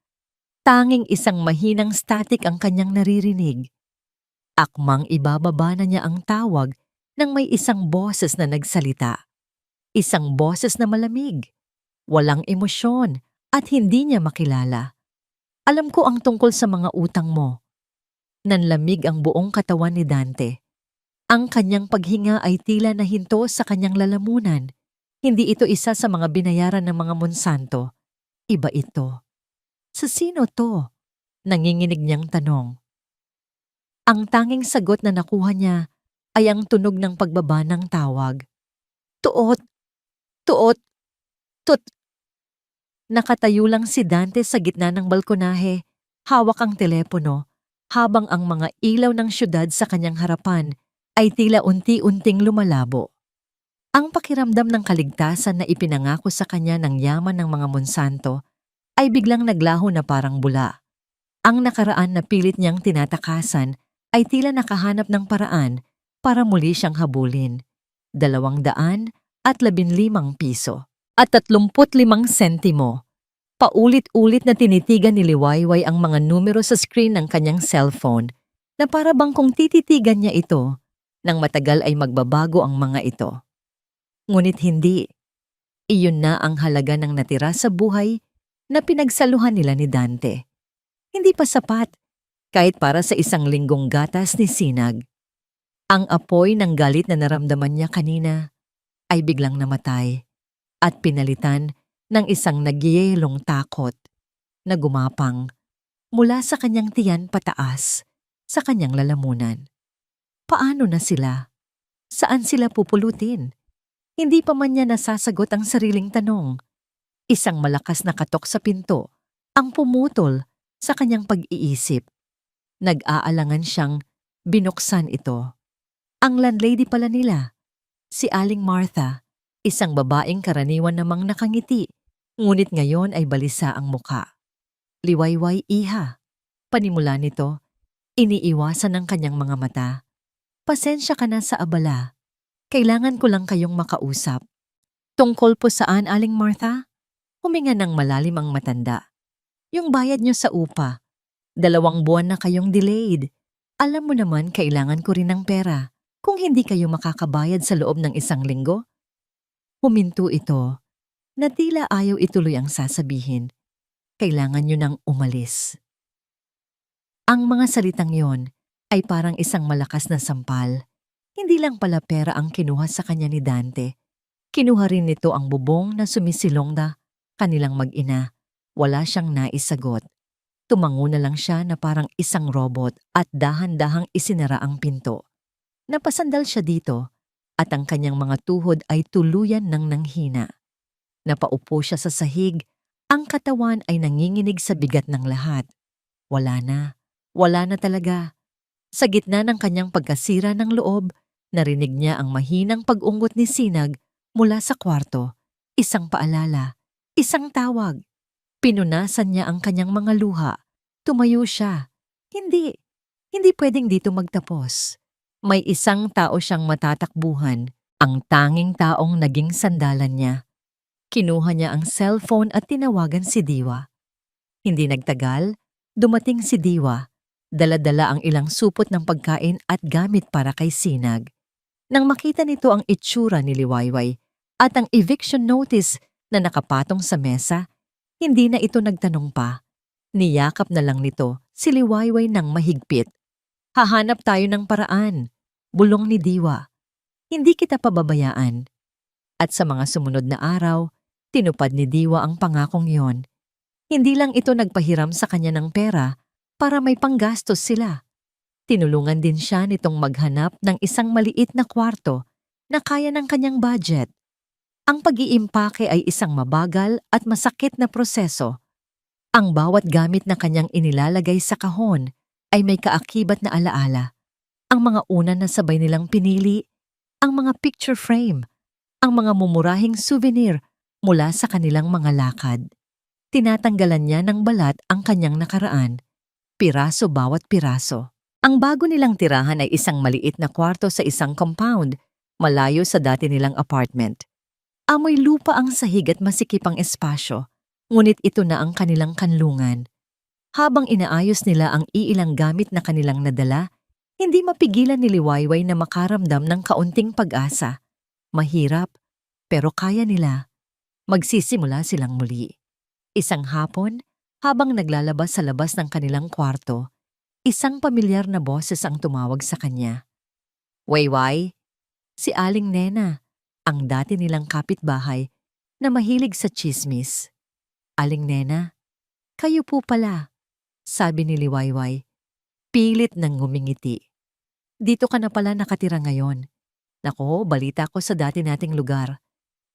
Tanging isang mahinang static ang kanyang naririnig. Akmang ibababa na niya ang tawag nang may isang boses na nagsalita. Isang boses na malamig, walang emosyon at hindi niya makilala. Alam ko ang tungkol sa mga utang mo. Nanlamig ang buong katawan ni Dante. Ang kanyang paghinga ay tila nahinto sa kanyang lalamunan. Hindi ito isa sa mga binayaran ng mga Monsanto. Iba ito. Sa sino to? Nanginginig niyang tanong. Ang tanging sagot na nakuha niya ay ang tunog ng pagbaba ng tawag. Tuot! Tuot! Tut! Nakatayo lang si Dante sa gitna ng balkonahe, hawak ang telepono, habang ang mga ilaw ng syudad sa kanyang harapan ay tila unti-unting lumalabo. Ang pakiramdam ng kaligtasan na ipinangako sa kanya ng yaman ng mga Monsanto ay biglang naglaho na parang bula. Ang nakaraan na pilit niyang tinatakasan ay tila nakahanap ng paraan para muli siyang habulin. 215 piso at 35 sentimo. Paulit-ulit na tinitigan ni Liwayway ang mga numero sa screen ng kanyang cellphone na para bang kung tititigan niya ito, nang matagal ay magbabago ang mga ito. Ngunit hindi. Iyon na ang halaga ng natira sa buhay na pinagsaluhan nila ni Dante. Hindi pa sapat, kahit para sa isang linggong gatas ni Sinag. Ang apoy ng galit na naramdaman niya kanina ay biglang namatay at pinalitan ng isang nagyayelong takot na gumapang mula sa kanyang tiyan pataas sa kanyang lalamunan. Paano na sila? Saan sila pupulutin? Hindi pa man niya nasasagot ang sariling tanong. Isang malakas na katok sa pinto ang pumutol sa kanyang pag-iisip. Nag-aalangan siyang binuksan ito. Ang landlady pala nila, si Aling Martha, isang babaeng karaniwan namang nakangiti, ngunit ngayon ay balisa ang muka. Liwayway, iha. Panimula nito, iniiwasan ng kanyang mga mata. Pasensya ka na sa abala. Kailangan ko lang kayong makausap. Tungkol po saan, Aling Martha? Huminga ng malalim ang matanda. Yung bayad niyo sa upa. 2 buwan na kayong delayed. Alam mo naman kailangan ko rin ng pera. Kung hindi kayo makakabayad sa loob ng 1 linggo? Huminto ito, na tila ayaw ituloy ang sasabihin. Kailangan niyo nang umalis. Ang mga salitang yon ay parang isang malakas na sampal. Hindi lang pala pera ang kinuha sa kanya ni Dante. Kinuha rin nito ang bubong na sumisilong na kanilang mag-ina. Wala siyang naisagot. Tumango na lang siya na parang isang robot at dahan-dahang isinara ang pinto. Napasandal siya dito at ang kanyang mga tuhod ay tuluyan ng nanghina. Napaupo siya sa sahig, ang katawan ay nanginginig sa bigat ng lahat. Wala na talaga. Sa gitna ng kanyang pagkasira ng loob, narinig niya ang mahinang pag-unggot ni Sinag mula sa kwarto. Isang paalala, isang tawag. Pinunasan niya ang kanyang mga luha. Tumayo siya. Hindi pwedeng dito magtapos. May isang tao siyang matatakbuhan, ang tanging taong naging sandalan niya. Kinuha niya ang cellphone at tinawagan si Diwa. Hindi nagtagal, dumating si Diwa. Dala-dala ang ilang supot ng pagkain at gamit para kay Sinag. Nang makita nito ang itsura ni Liwayway at ang eviction notice na nakapatong sa mesa, hindi na ito nagtanong pa. Niyakap na lang nito si Liwayway ng mahigpit. Hahanap tayo ng paraan, bulong ni Diwa. Hindi kita pababayaan. At sa mga sumunod na araw, tinupad ni Diwa ang pangakong yon. Hindi lang ito nagpahiram sa kanya ng pera para may panggastos sila. Tinulungan din siya nitong maghanap ng isang maliit na kwarto na kaya ng kanyang budget. Ang pag-iimpake ay isang mabagal at masakit na proseso. Ang bawat gamit na kanyang inilalagay sa kahon ay may kaakibat na alaala. Ang mga una na sabay nilang pinili, ang mga picture frame, ang mga mumurahing souvenir mula sa kanilang mga lakad. Tinatanggalan niya ng balat ang kanyang nakaraan, piraso bawat piraso. Ang bago nilang tirahan ay isang maliit na kwarto sa isang compound, malayo sa dati nilang apartment. Amoy lupa ang sahig at masikip ang espasyo, ngunit ito na ang kanilang kanlungan. Habang inaayos nila ang iilang gamit na kanilang nadala, hindi mapigilan ni Liwayway na makaramdam ng kaunting pag-asa. Mahirap, pero kaya nila. Magsisimula silang muli. Isang hapon, Habang naglalabas sa labas ng kanilang kwarto, isang pamilyar na boses ang tumawag sa kanya. Wayway, si Aling Nena, ang dati nilang kapitbahay na mahilig sa tsismis. Aling Nena, kayo po pala, sabi ni Liwayway, pilit nang ngumingiti. Dito ka na pala nakatira ngayon. Nako, balita ko sa dati nating lugar.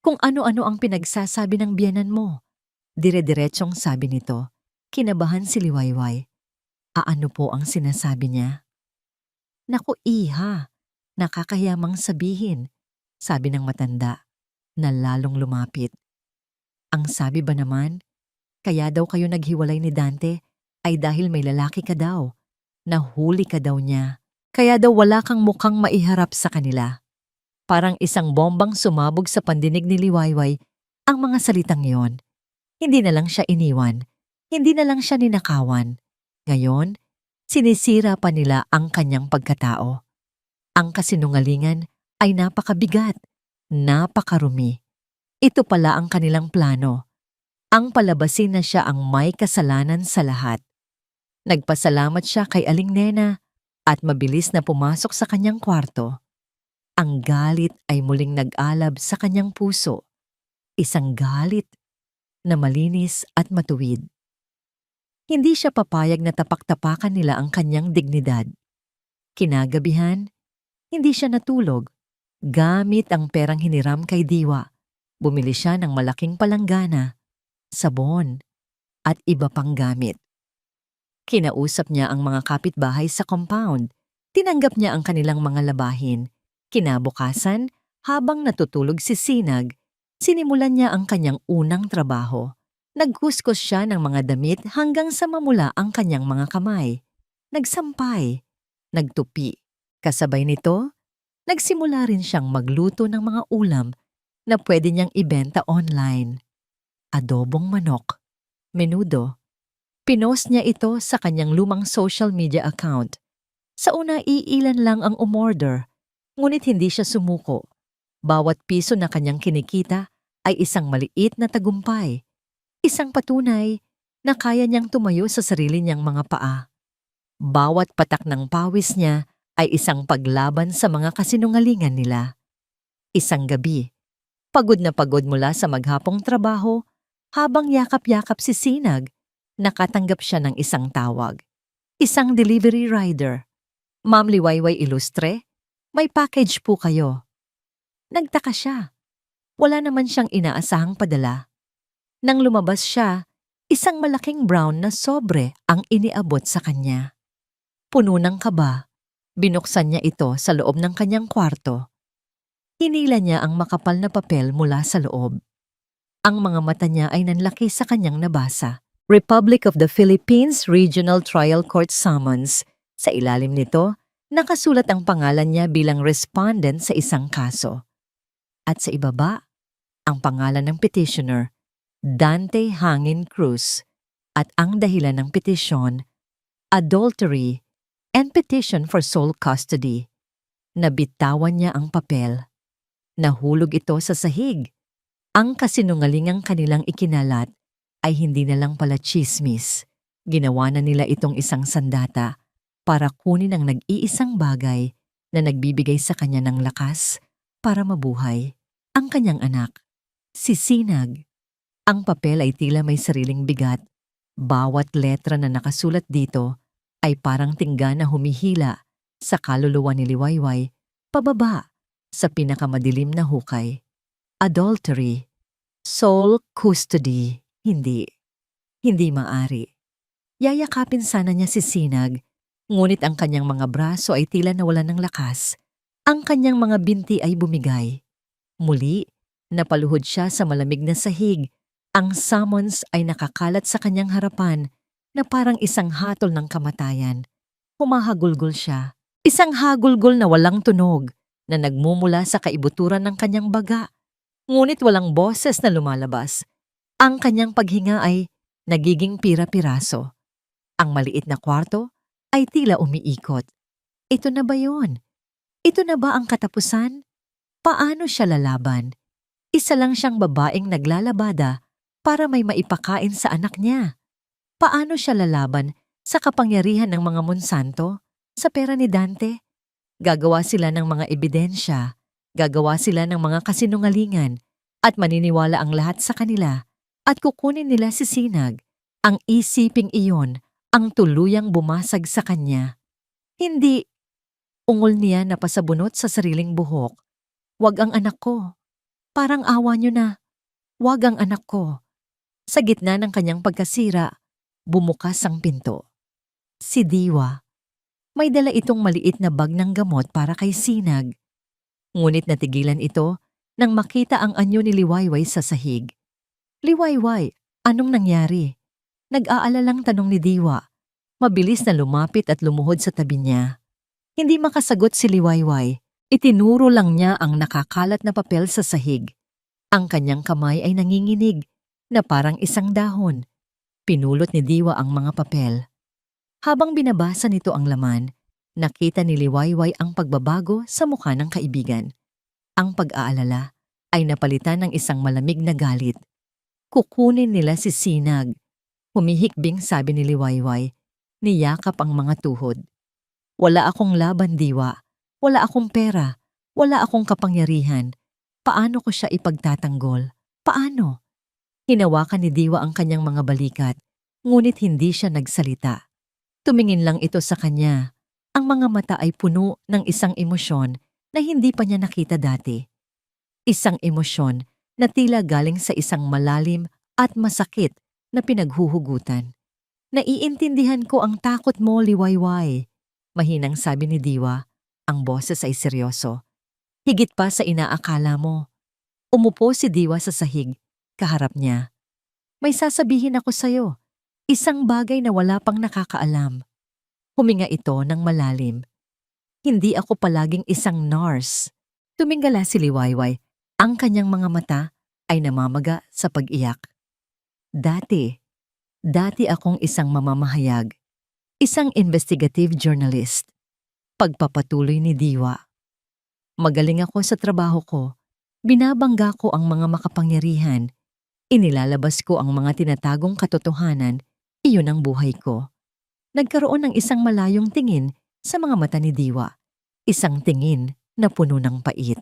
Kung ano-ano ang pinagsasabi ng biyenan mo. Dire-diretsong sabi nito. Kinabahan si Liwayway. Ano po ang sinasabi niya? Naku iha, nakakahiyamang sabihin, sabi ng matanda na lalong lumapit. Ang sabi ba naman, kaya daw kayo naghiwalay ni Dante ay dahil may lalaki ka daw. Nahuli ka daw niya. Kaya daw wala kang mukhang maiharap sa kanila. Parang isang bombang sumabog sa pandinig ni Liwayway ang mga salitang yon. Hindi na lang siya iniwan. Hindi na lang siya ninakawan. Ngayon, sinisira pa nila ang kanyang pagkatao. Ang kasinungalingan ay napakabigat, napakarumi. Ito pala ang kanilang plano. Ang palabasin na siya ang may kasalanan sa lahat. Nagpasalamat siya kay Aling Nena at mabilis na pumasok sa kanyang kwarto. Ang galit ay muling nag-alab sa kanyang puso. Isang galit na malinis at matuwid. Hindi siya papayag na tapak-tapakan nila ang kanyang dignidad. Kinagabihan, hindi siya natulog. Gamit ang perang hiniram kay Diwa, bumili siya ng malaking palanggana, sabon, at iba pang gamit. Kinausap niya ang mga kapitbahay sa compound. Tinanggap niya ang kanilang mga labahin. Kinabukasan, habang natutulog si Sinag, sinimulan niya ang kanyang unang trabaho. Nagkuskus siya ng mga damit hanggang sa mamula ang kanyang mga kamay. Nagsampay, nagtupi. Kasabay nito, nagsimula rin siyang magluto ng mga ulam na pwede niyang ibenta online. Adobong manok, menudo. Pinost niya ito sa kanyang lumang social media account. Sa una iilan lang ang umorder, ngunit hindi siya sumuko. Bawat piso na kanyang kinikita ay isang maliit na tagumpay. Isang patunay na kaya niyang tumayo sa sarili niyang mga paa. Bawat patak ng pawis niya ay isang paglaban sa mga kasinungalingan nila. Isang gabi, pagod na pagod mula sa maghapong trabaho, habang yakap-yakap si Sinag, nakatanggap siya ng isang tawag. Isang delivery rider. Ma'am Liwayway Ilustre, may package po kayo. Nagtaka siya. Wala naman siyang inaasahang padala. Nang lumabas siya, isang malaking brown na sobre ang iniabot sa kanya. Puno ng kaba, binuksan niya ito sa loob ng kanyang kwarto. Hinila niya ang makapal na papel mula sa loob. Ang mga mata niya ay nanlaki sa kanyang nabasa. Republic of the Philippines Regional Trial Court Summons. Sa ilalim nito, nakasulat ang pangalan niya bilang respondent sa isang kaso. At sa ibaba, ang pangalan ng petitioner, Dante Hangin Cruz, at ang dahilan ng petisyon, adultery and petition for sole custody. Nabitawan niya ang papel. Nahulog ito sa sahig. Ang kasinungalingang kanilang ikinalat ay hindi na lang pala tsismis. Ginawa na nila itong isang sandata para kunin ang nag-iisang bagay na nagbibigay sa kanya ng lakas para mabuhay, ang kanyang anak, si Sinag. Ang papel ay tila may sariling bigat. Bawat letra na nakasulat dito ay parang tingga na humihila sa kaluluwa ni Liwayway pababa sa pinakamadilim na hukay. Adultery, sole custody. Hindi maari. Yayakapin sana niya si Sinag, ngunit ang kanyang mga braso ay tila nawalan ng lakas. Ang kanyang mga binti ay bumigay. Muli, napaluhod siya sa malamig na sahig. Ang summons ay nakakalat sa kanyang harapan na parang isang hatol ng kamatayan. Humahagulgol siya. Isang hagulgol na walang tunog na nagmumula sa kaibuturan ng kanyang baga. Ngunit walang boses na lumalabas. Ang kanyang paghinga ay nagiging pira-piraso. Ang maliit na kwarto ay tila umiikot. Ito na ba yun? Ito na ba ang katapusan? Paano siya lalaban? Isa lang siyang babaeng naglalabada para may maipakain sa anak niya. Paano siya lalaban sa kapangyarihan ng mga Monsanto? Sa pera ni Dante? Gagawa sila ng mga ebidensya, gagawa sila ng mga kasinungalingan, at maniniwala ang lahat sa kanila, at kukunin nila si Sinag. Ang isiping iyon ang tuluyang bumasag sa kanya. Hindi, ungol niya na pasabunot sa sariling buhok. Wag ang anak ko. Parang awa niyo na. Wag ang anak ko. Sa gitna ng kanyang pagkasira, bumukas ang pinto. Si Diwa. May dala itong maliit na bag ng gamot para kay Sinag. Ngunit natigilan ito nang makita ang anyo ni Liwayway sa sahig. Liwayway, anong nangyari? Nag-aalalang tanong ni Diwa. Mabilis na lumapit at lumuhod sa tabi niya. Hindi makasagot si Liwayway. Itinuro lang niya ang nakakalat na papel sa sahig. Ang kanyang kamay ay nanginginig na parang isang dahon. Pinulot ni Diwa ang mga papel. Habang binabasa nito ang laman, nakita ni Liwayway ang pagbabago sa mukha ng kaibigan. Ang pag-aalala ay napalitan ng isang malamig na galit. Kukunin nila si Sinag. Humihikbing sabi ni Liwayway, niyakap ang mga tuhod. Wala akong laban, Diwa. Wala akong pera. Wala akong kapangyarihan. Paano ko siya ipagtatanggol? Paano? Hinawakan ni Diwa ang kanyang mga balikat, ngunit hindi siya nagsalita. Tumingin lang ito sa kanya. Ang mga mata ay puno ng isang emosyon na hindi pa niya nakita dati. Isang emosyon na tila galing sa isang malalim at masakit na pinaghuhugutan. Naiintindihan ko ang takot mo, Liwayway. Mahinang sabi ni Diwa, ang boses ay seryoso. Higit pa sa inaakala mo. Umupo si Diwa sa sahig, kaharap niya. May sasabihin ako sa'yo. Isang bagay na wala pang nakakaalam. Huminga ito ng malalim. Hindi ako palaging isang nurse. Tumingala si Liwayway. Ang kanyang mga mata ay namamaga sa pag-iyak. Dati akong isang mamamahayag. Isang investigative journalist. Pagpapatuloy ni Diwa. Magaling ako sa trabaho ko. Binabangga ko ang mga makapangyarihan. Inilalabas ko ang mga tinatagong katotohanan. Iyon ang buhay ko. Nagkaroon ng isang malayong tingin sa mga mata ni Diwa. Isang tingin na puno ng pait.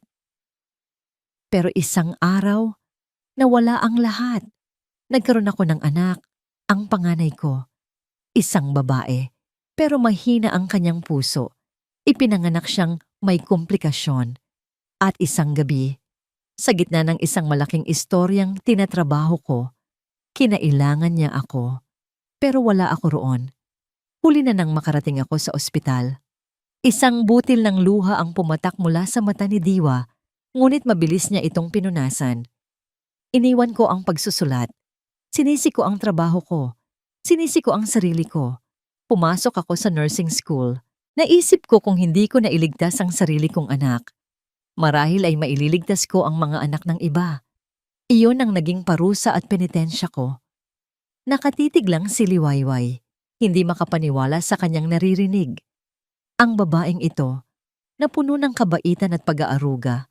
Pero isang araw, nawala ang lahat. Nagkaroon ako ng anak, ang panganay ko. Isang babae, pero mahina ang kanyang puso. Ipinanganak siyang may komplikasyon. At isang gabi, sa gitna ng isang malaking istoryang tinatrabaho ko, kinailangan niya ako. Pero wala ako roon. Huli na nang makarating ako sa ospital. Isang butil ng luha ang pumatak mula sa mata ni Diwa, ngunit mabilis niya itong pinunasan. Iniwan ko ang pagsusulat. Sinisi ko ang trabaho ko. Sinisi ko ang sarili ko. Pumasok ako sa nursing school. Naisip ko kung hindi ko nailigtas ang sarili kong anak. Marahil ay maililigtas ko ang mga anak ng iba. Iyon ang naging parusa at penitensya ko. Nakatitig lang si Liwayway, hindi makapaniwala sa kanyang naririnig. Ang babaeng ito, na puno ng kabaitan at pag-aaruga,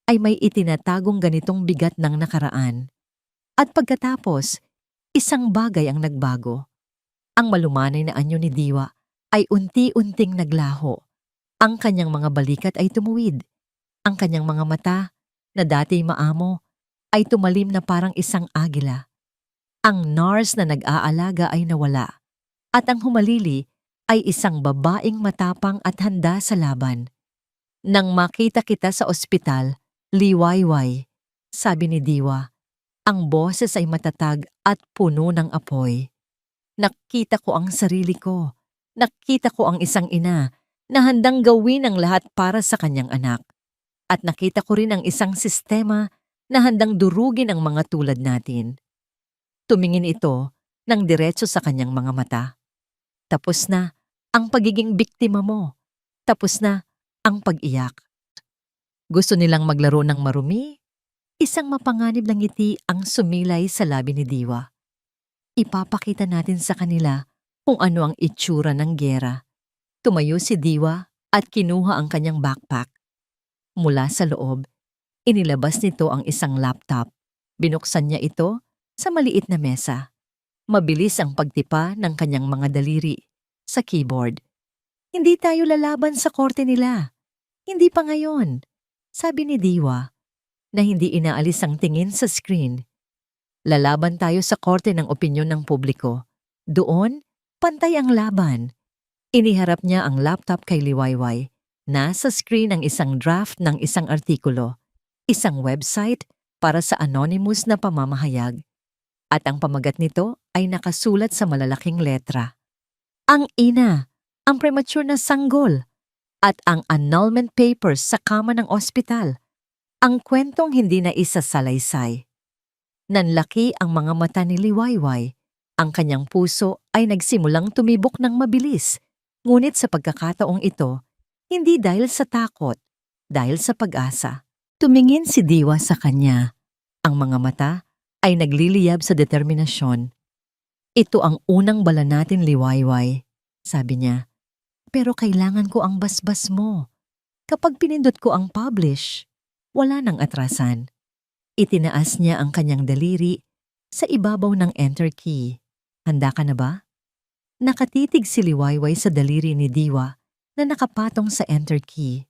ay may itinatagong ganitong bigat ng nakaraan. At pagkatapos, isang bagay ang nagbago. Ang malumanay na anyo ni Diwa ay unti-unting naglaho. Ang kanyang mga balikat ay tumuwid. Ang kanyang mga mata, na dati maamo, ay tumalim na parang isang agila. Ang nurse na nag-aalaga ay nawala. At ang humalili ay isang babaeng matapang at handa sa laban. Nang makita kita sa ospital, Liwayway, sabi ni Diwa, ang boses ay matatag at puno ng apoy. Nakita ko ang sarili ko. Nakita ko ang isang ina na handang gawin ang lahat para sa kanyang anak. At nakita ko rin ang isang sistema na handang durugin ang mga tulad natin. Tumingin ito ng diretso sa kanyang mga mata. Tapos na ang pagiging biktima mo. Tapos na ang pag-iyak. Gusto nilang maglaro ng marumi? Isang mapanganib na ngiti ang sumilay sa labi ni Diwa. Ipapakita natin sa kanila kung ano ang itsura ng giyera. Tumayo si Diwa at kinuha ang kanyang backpack. Mula sa loob, inilabas nito ang isang laptop. Binuksan niya ito sa maliit na mesa. Mabilis ang pagtipa ng kanyang mga daliri sa keyboard. Hindi tayo lalaban sa korte nila. Hindi pa ngayon, sabi ni Diwa na hindi inaalis ang tingin sa screen. Lalaban tayo sa korte ng opinyon ng publiko. Doon, pantay ang laban. Iniharap niya ang laptop kay Liwayway. Nasa screen ang isang draft ng isang artikulo, isang website para sa anonymous na pamamahayag. At ang pamagat nito ay nakasulat sa malalaking letra. Ang ina, ang premature na sanggol, at ang annulment papers sa kama ng ospital. Ang kwentong hindi na isasalaysay. Nanlaki ang mga mata ni Liwayway. Ang kanyang puso ay nagsimulang tumibok ng mabilis. Ngunit sa pagkakataong ito, hindi dahil sa takot, dahil sa pag-asa. Tumingin si Diwa sa kanya. Ang mga mata ay nagliliyab sa determinasyon. Ito ang unang bala natin, Liwayway, sabi niya. Pero kailangan ko ang basbas mo. Kapag pinindot ko ang publish, wala nang atrasan. Itinaas niya ang kanyang daliri sa ibabaw ng enter key. Handa ka na ba? Nakatitig si Liwayway sa daliri ni Diwa na nakapatong sa enter key.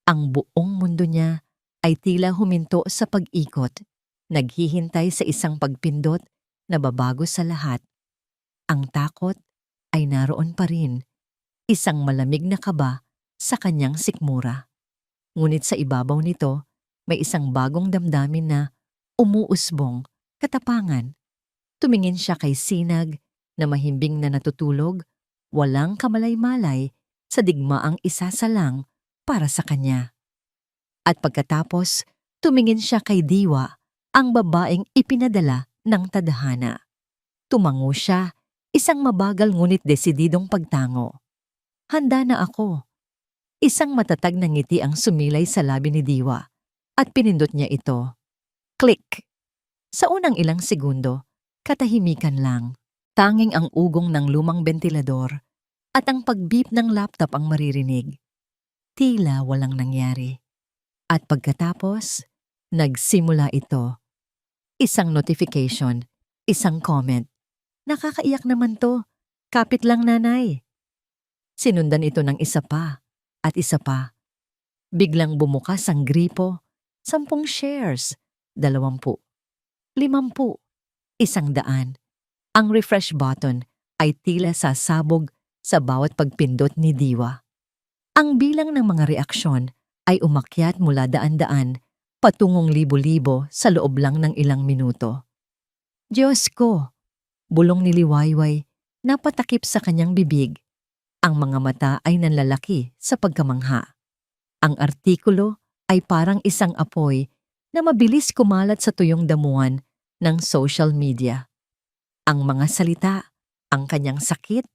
Ang buong mundo niya ay tila huminto sa pag-ikot, naghihintay sa isang pagpindot na babago sa lahat. Ang takot ay naroon pa rin, isang malamig na kaba sa kanyang sikmura. Ngunit sa ibabaw nito, may isang bagong damdamin na umuusbong, katapangan. Tumingin siya kay Sinag na mahimbing na natutulog, walang kamalay-malay sa digmaang isasalang para sa kanya. At pagkatapos, tumingin siya kay Diwa, ang babaeng ipinadala ng tadhana. Tumango siya, isang mabagal ngunit desididong pagtango. Handa na ako. Isang matatag na ngiti ang sumilay sa labi ni Diwa at pinindot niya ito. Click! Sa unang ilang segundo, katahimikan lang. Tanging ang ugong ng lumang bentilador at ang pag-beep ng laptop ang maririnig. Tila walang nangyari. At pagkatapos, nagsimula ito. Isang notification, isang comment. Nakakaiyak naman to. Kapit lang, nanay. Sinundan ito ng isa pa at isa pa. Biglang bumukas ang gripo. 10 shares, 20, 50, 100. Ang refresh button ay tila sasabog sa bawat pagpindot ni Diwa. Ang bilang ng mga reaksyon ay umakyat mula daan-daan patungong libo-libo sa loob lang ng ilang minuto. Diyos ko! Bulong ni Liwayway, napatakip sa kanyang bibig. Ang mga mata ay nanlalaki sa pagkamangha. Ang artikulo ay parang isang apoy na mabilis kumalat sa tuyong damuhan ng social media. Ang mga salita, ang kanyang sakit,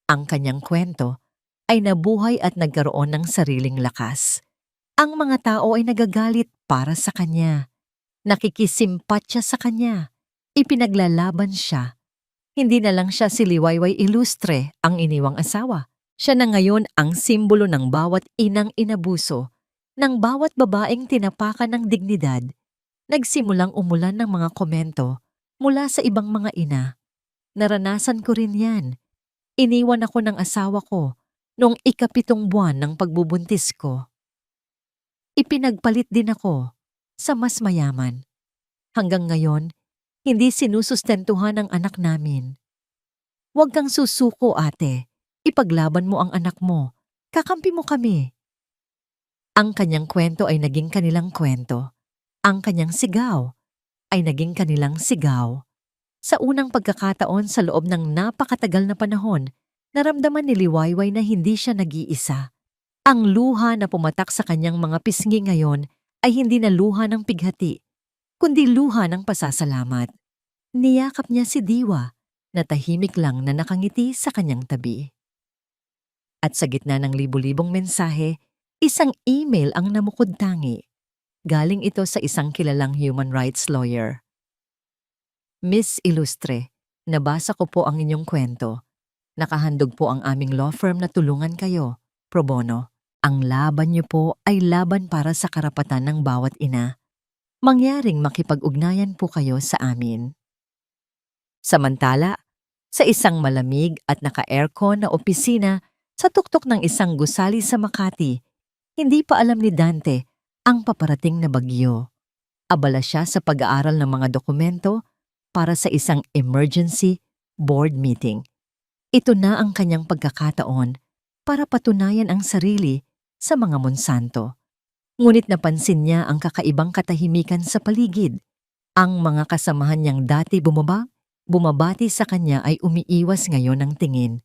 ang kanyang kwento ay nabuhay at nagkaroon ng sariling lakas. Ang mga tao ay nagagalit para sa kanya. Nakikisimpatya sa kanya. Ipinaglalaban siya. Hindi na lang siya si Liwayway Ilustre, ang iniwang asawa. Siya na ngayon ang simbolo ng bawat inang inabuso, ng bawat babaeng tinapakan ng dignidad. Nagsimulang umulan ng mga komento mula sa ibang mga ina. Naranasan ko rin yan. Iniwan ako ng asawa ko noong 7 buwan ng pagbubuntis ko. Ipinagpalit din ako sa mas mayaman. Hanggang ngayon, hindi sinusustentuhan ang anak namin. Huwag kang susuko, ate. Ipaglaban mo ang anak mo. Kakampi mo kami. Ang kanyang kwento ay naging kanilang kwento. Ang kanyang sigaw ay naging kanilang sigaw. Sa unang pagkakataon sa loob ng napakatagal na panahon, naramdaman ni Liwayway na hindi siya nag-iisa. Ang luha na pumatak sa kanyang mga pisngi ngayon ay hindi na luha ng pighati, kundi luha ng pasasalamat. Niyakap niya si Diwa na tahimik lang na nakangiti sa kanyang tabi. At sa gitna ng libu-libong mensahe, isang email ang namukod-tangi. Galing ito sa isang kilalang human rights lawyer. Miss Ilustre, nabasa ko po ang inyong kwento. Nakahandog po ang aming law firm na tulungan kayo, pro bono. Ang laban niyo po ay laban para sa karapatan ng bawat ina. Mangyaring makipag-ugnayan po kayo sa amin. Samantala, sa isang malamig at naka-aircon na opisina sa tuktok ng isang gusali sa Makati, hindi pa alam ni Dante ang paparating na bagyo. Abala siya sa pag-aaral ng mga dokumento para sa isang emergency board meeting. Ito na ang kanyang pagkakataon para patunayan ang sarili sa mga Monsanto. Ngunit napansin niya ang kakaibang katahimikan sa paligid. Ang mga kasamahan niyang dati bumabati sa kanya ay umiiwas ngayon ng tingin.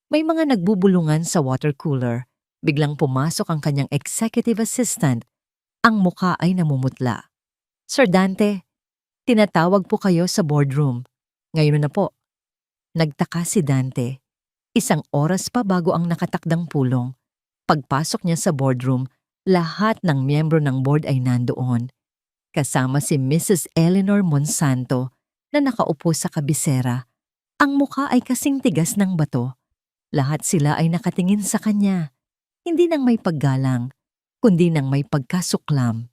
May mga nagbubulungan sa water cooler. Biglang pumasok ang kanyang executive assistant. Ang muka ay namumutla. "Sir Dante, tinatawag po kayo sa boardroom. Ngayon na po." Nagtaka si Dante. Isang oras pa bago ang nakatakdang pulong. Pagpasok niya sa boardroom, lahat ng miyembro ng board ay nandoon. Kasama si Mrs. Eleanor Monsanto na nakaupo sa kabisera. Ang mukha ay kasing tigas ng bato. Lahat sila ay nakatingin sa kanya. Hindi nang may paggalang, kundi nang may pagkasuklam.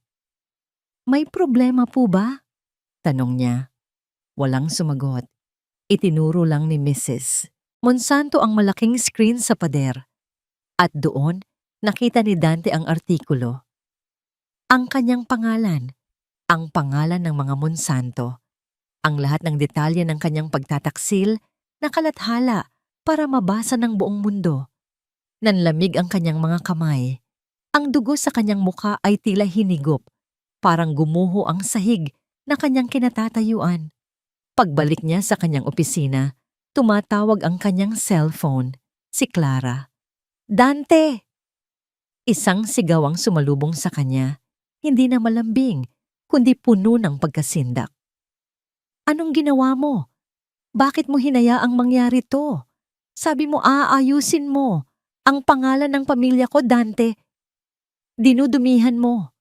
"May problema po ba?" tanong niya. Walang sumagot. Itinuro lang ni Mrs. Monsanto ang malaking screen sa pader. At doon, nakita ni Dante ang artikulo. Ang kanyang pangalan, ang pangalan ng mga Monsanto, ang lahat ng detalye ng kanyang pagtataksil, nakalathala para mabasa ng buong mundo. Nanlamig ang kanyang mga kamay. Ang dugo sa kanyang mukha ay tila hinigop, parang gumuho ang sahig na kanyang kinatatayuan. Pagbalik niya sa kanyang opisina, tumatawag ang kanyang cellphone, si Clara. "Dante!" Isang sigaw ang sumalubong sa kanya, hindi na malambing, kundi puno ng pagkasindak. "Anong ginawa mo? Bakit mo hinayaang mangyari to? Sabi mo aayusin mo. Ang pangalan ng pamilya ko, Dante. Dinudumihan mo."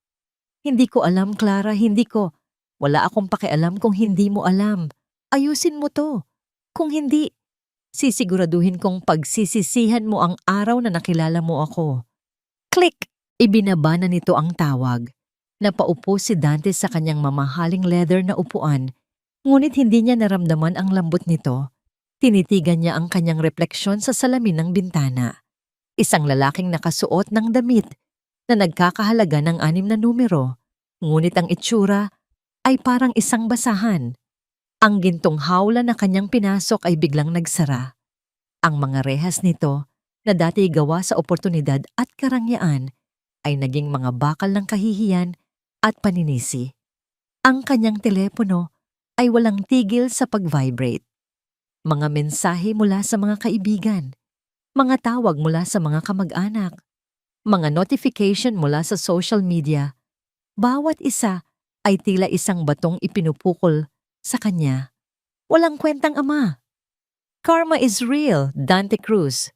"Hindi ko alam, Clara, hindi ko. Wala akong pakialam kung hindi mo alam. Ayusin mo to. Kung hindi, sisiguraduhin kong pagsisisihan mo ang araw na nakilala mo ako." Click! Ibinaba na nito ang tawag. Napaupo si Dante sa kanyang mamahaling leather na upuan, ngunit hindi niya naramdaman ang lambot nito. Tinitigan niya ang kanyang refleksyon sa salamin ng bintana. Isang lalaking nakasuot ng damit na nagkakahalaga ng 6 na numero, ngunit ang itsura ay parang isang basahan. Ang gintong hawla na kanyang pinasok ay biglang nagsara. Ang mga rehas nito, na dati gawa sa oportunidad at karangyaan, ay naging mga bakal ng kahihiyan at paninisi. Ang kanyang telepono ay walang tigil sa pag-vibrate. Mga mensahe mula sa mga kaibigan, mga tawag mula sa mga kamag-anak, mga notification mula sa social media. Bawat isa ay tila isang batong ipinupukol sa kanya. Walang kwentang ama. Karma is real, Dante Cruz.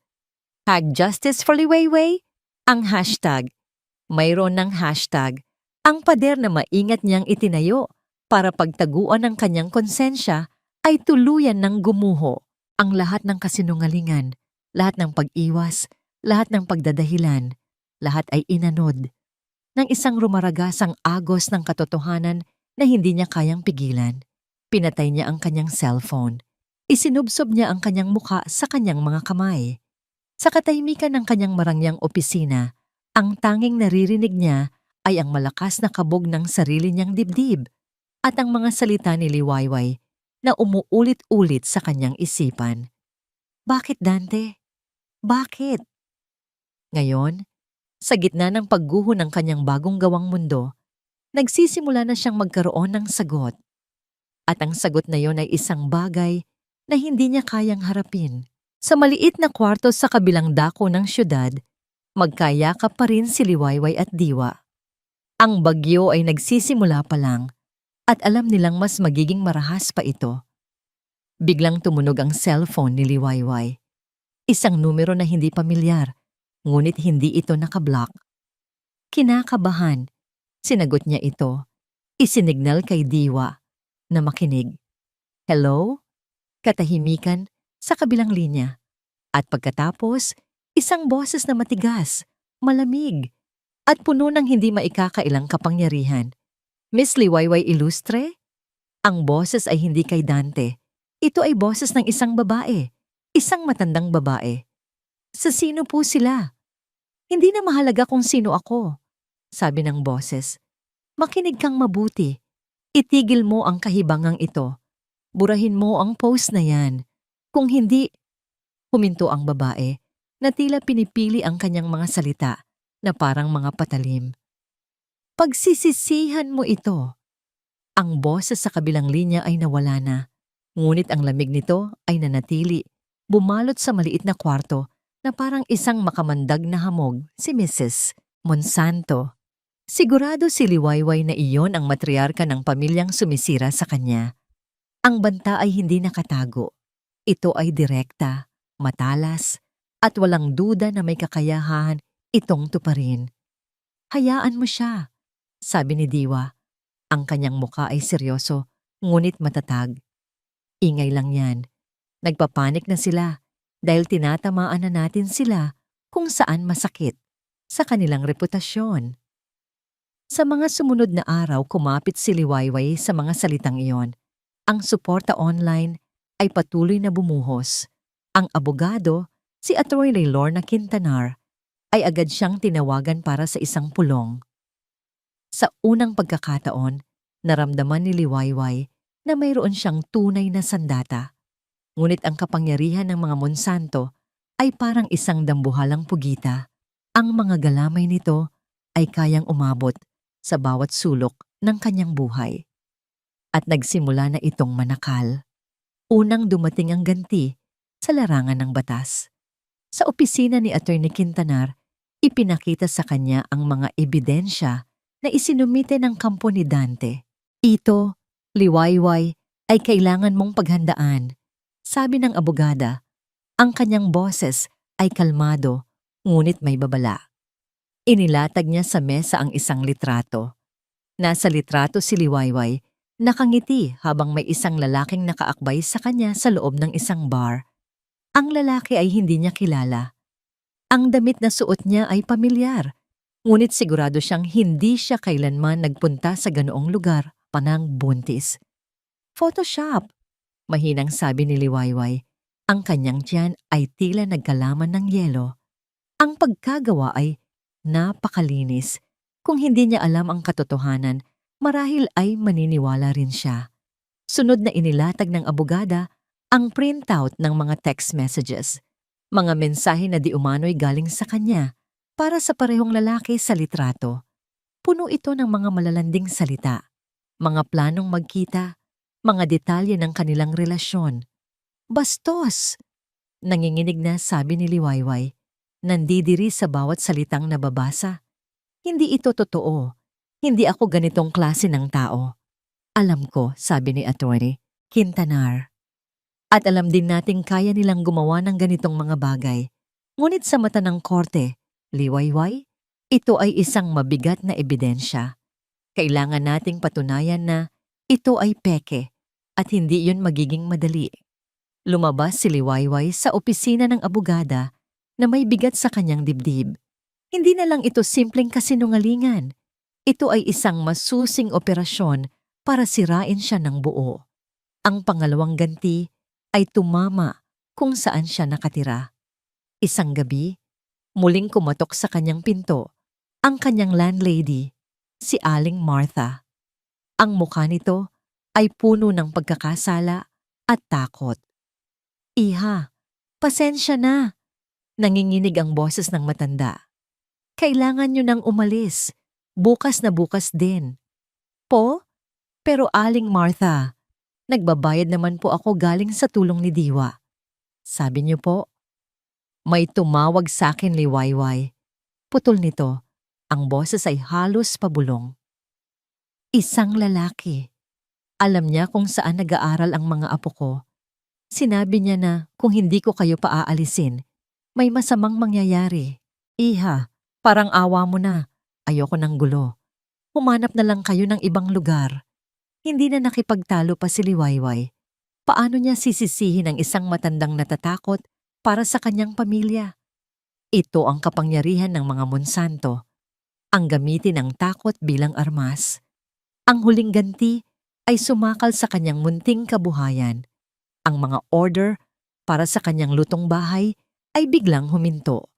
#Justice for Liwayway, ang hashtag. Mayroon ng hashtag, ang pader na maingat niyang itinayo para pagtaguan ng kanyang konsensya ay tuluyan ng gumuho. Ang lahat ng kasinungalingan, lahat ng pag-iwas, lahat ng pagdadahilan, lahat ay inanod ng isang rumaragasang agos ng katotohanan na hindi niya kayang pigilan. Pinatay niya ang kanyang cellphone. Isinubsob niya ang kanyang muka sa kanyang mga kamay. Sa katahimikan ng kanyang marangyang opisina, ang tanging naririnig niya ay ang malakas na kabog ng sarili niyang dibdib at ang mga salita ni Liwayway na umuulit-ulit sa kanyang isipan. Bakit, Dante? Bakit? Ngayon, sa gitna ng pagguho ng kanyang bagong gawang mundo, nagsisimula na siyang magkaroon ng sagot. At ang sagot na yon ay isang bagay na hindi niya kayang harapin. Sa maliit na kwarto sa kabilang dako ng syudad, magkayakap pa rin si Liwayway at Diwa. Ang bagyo ay nagsisimula pa lang at alam nilang mas magiging marahas pa ito. Biglang tumunog ang cellphone ni Liwayway. Isang numero na hindi pamilyar, ngunit hindi ito nakablock. Kinakabahan, sinagot niya ito. Isinignal kay Diwa na makinig. "Hello?" Katahimikan sa kabilang linya. At pagkatapos, isang boses na matigas, malamig, at puno ng hindi maikakailang kapangyarihan. "Miss Liwayway Ilustre?" Ang boses ay hindi kay Dante, Ito ay boses ng isang babae, isang matandang babae. Sa sino po sila? Hindi na mahalaga kung sino ako, sabi ng boses. Makinig kang mabuti. Itigil mo ang kahibangang ito. Burahin mo ang post na yan. Kung hindi, huminto ang babae na tila pinipili ang kanyang mga salita na parang mga patalim. Pagsisisihan mo ito. Ang boses sa kabilang linya ay nawala na. Ngunit ang lamig nito ay nanatili, bumalot sa maliit na kwarto na parang isang makamandag na hamog, si Mrs. Monsanto. Sigurado si Liwayway na iyon ang matriarka ng pamilyang sumisira sa kanya. Ang banta ay hindi nakatago. Ito ay direkta, matalas, at walang duda na may kakayahan itong tuparin. Hayaan mo siya, sabi ni Diwa. Ang kanyang muka ay seryoso, ngunit matatag. Ingay lang yan. Nagpapanik na sila dahil tinatamaan na natin sila kung saan masakit sa kanilang reputasyon. Sa mga sumunod na araw, kumapit si Liwayway sa mga salitang iyon. Ang suporta online ay patuloy na bumuhos. Ang abogado, si Atty. Lorna Quintanar, ay agad siyang tinawagan para sa isang pulong. Sa unang pagkakataon, naramdaman ni Liwayway na mayroon siyang tunay na sandata. Ngunit ang kapangyarihan ng mga Monsanto ay parang isang dambuhalang pugita. Ang mga galamay nito ay kayang umabot sa bawat sulok ng kanyang buhay. At nagsimula na itong manakal. Unang dumating ang ganti sa larangan ng batas. Sa opisina ni Atty. Quintanar, ipinakita sa kanya ang mga ebidensya na isinumite ng kampo ni Dante. Ito, Liwayway, ay kailangan mong paghandaan. Sabi ng abogada, ang kanyang boses ay kalmado, ngunit may babala. Inilatag niya sa mesa ang isang litrato. Nasa litrato si Liwayway, nakangiti habang may isang lalaking nakaakbay sa kanya sa loob ng isang bar. Ang lalaki ay hindi niya kilala. Ang damit na suot niya ay pamilyar, ngunit sigurado siyang hindi siya kailanman nagpunta sa ganoong lugar panang buntis. Photoshop, mahinang sabi ni Liwayway. Ang kanyang tiyan ay tila nagkalaman ng yelo. Ang pagkagawa ay napakalinis. Kung hindi niya alam ang katotohanan, marahil ay maniniwala rin siya. Sunod na inilatag ng abogada ang printout ng mga text messages, mga mensahe na di umano'y galing sa kanya para sa parehong lalaki sa litrato. Puno ito ng mga malalanding salita, mga planong magkita, mga detalye ng kanilang relasyon. Bastos! Nanginginig na sabi ni Liwayway, nandidiri sa bawat salitang nababasa. Hindi ito totoo. Hindi ako ganitong klase ng tao. Alam ko, sabi ni Atty. Quintanar. At alam din nating kaya nilang gumawa ng ganitong mga bagay. Ngunit sa mata ng korte, Liwayway, ito ay isang mabigat na ebidensya. Kailangan nating patunayan na ito ay peke at hindi yun magiging madali. Lumabas si Liwayway sa opisina ng abogada na may bigat sa kanyang dibdib. Hindi na lang ito simpleng kasinungalingan. Ito ay isang masusing operasyon para sirain siya ng buo. Ang pangalawang ganti ay tumama kung saan siya nakatira. Isang gabi, muling kumatok sa kanyang pinto ang kanyang landlady, si Aling Martha. Ang mukha nito ay puno ng pagkakasala at takot. Iha, pasensya na. Nanginginig ang boses ng matanda. Kailangan nyo nang umalis. Bukas na bukas din. Po? Pero Aling Martha, nagbabayad naman po ako galing sa tulong ni Diwa. Sabi niyo po? May tumawag sa akin, Liwayway. Putol nito, ang boses ay halos pabulong. Isang lalaki. Alam niya kung saan nag-aaral ang mga apo ko. Sinabi niya na kung hindi ko kayo paaalisin, may masamang mangyayari. Iha, parang awa mo na. Ayoko ng gulo. Humanap na lang kayo ng ibang lugar. Hindi na nakipagtalo pa si Liwayway. Paano niya sisisihin ang isang matandang natatakot para sa kanyang pamilya? Ito ang kapangyarihan ng mga Monsanto. Ang gamitin ang takot bilang armas. Ang huling ganti ay sumakal sa kanyang munting kabuhayan. Ang mga order para sa kanyang lutong bahay ay biglang huminto.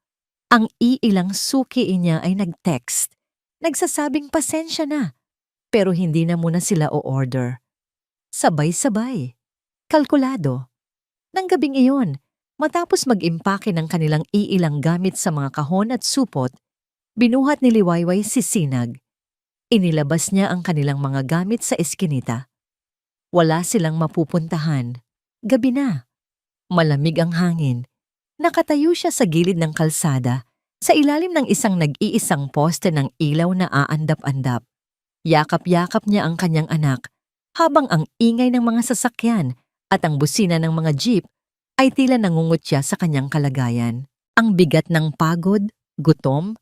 Ang iilang suki niya ay nag-text, nagsasabing pasensya na, pero hindi na muna sila o-order. Sabay-sabay, kalkulado. Nang gabing iyon, matapos mag-impake ng kanilang iilang gamit sa mga kahon at supot, binuhat ni Liwayway si Sinag. Inilabas niya ang kanilang mga gamit sa eskinita. Wala silang mapupuntahan. Gabi na. Malamig ang hangin. Nakatayo siya sa gilid ng kalsada, sa ilalim ng isang nag-iisang poste ng ilaw na aandap-andap. Yakap-yakap niya ang kanyang anak, habang ang ingay ng mga sasakyan at ang busina ng mga jeep ay tila nangungutya sa kanyang kalagayan. Ang bigat ng pagod, gutom,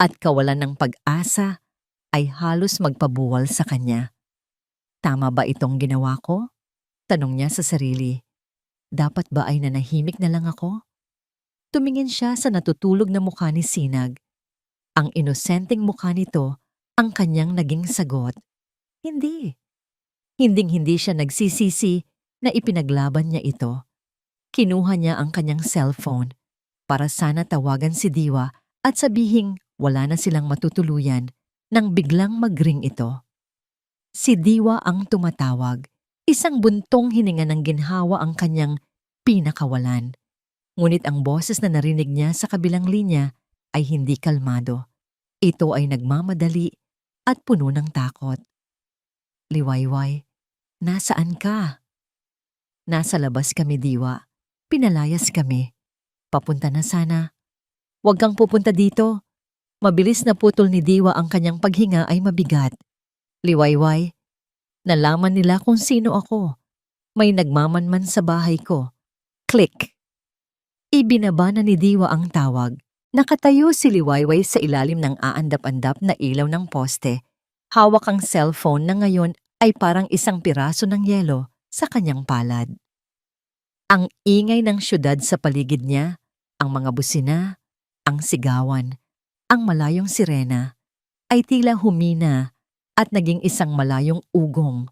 at kawalan ng pag-asa ay halos magpabuwal sa kanya. Tama ba itong ginawa ko? Tanong niya sa sarili. Dapat ba ay nanahimik na lang ako? Tumingin siya sa natutulog na mukha ni Sinag. Ang inosenteng mukha nito ang kanyang naging sagot. Hindi. Hinding-hindi siya nagsisisi na ipinaglaban niya ito. Kinuha niya ang kanyang cellphone para sana tawagan si Diwa at sabihing wala na silang matutuluyan nang biglang mag-ring ito. Si Diwa ang tumatawag. Isang buntong hininga ng ginhawa ang kanyang pinakawalan. Ngunit ang boses na narinig niya sa kabilang linya ay hindi kalmado. Ito ay nagmamadali at puno ng takot. Liwayway, nasaan ka? Nasa labas kami, Diwa. Pinalayas kami. Papunta na sana. Huwag kang pupunta dito. Mabilis na putol ni Diwa ang kanyang paghinga ay mabigat. Liwayway, nalaman nila kung sino ako. May nagmamanman sa bahay ko. Click. Ibinaba na ni Diwa ang tawag. Nakatayo si Liwayway sa ilalim ng aandap-andap na ilaw ng poste. Hawak ang cellphone na ngayon ay parang isang piraso ng yelo sa kanyang palad. Ang ingay ng syudad sa paligid niya, ang mga busina, ang sigawan, ang malayong sirena, ay tila humina at naging isang malayong ugong.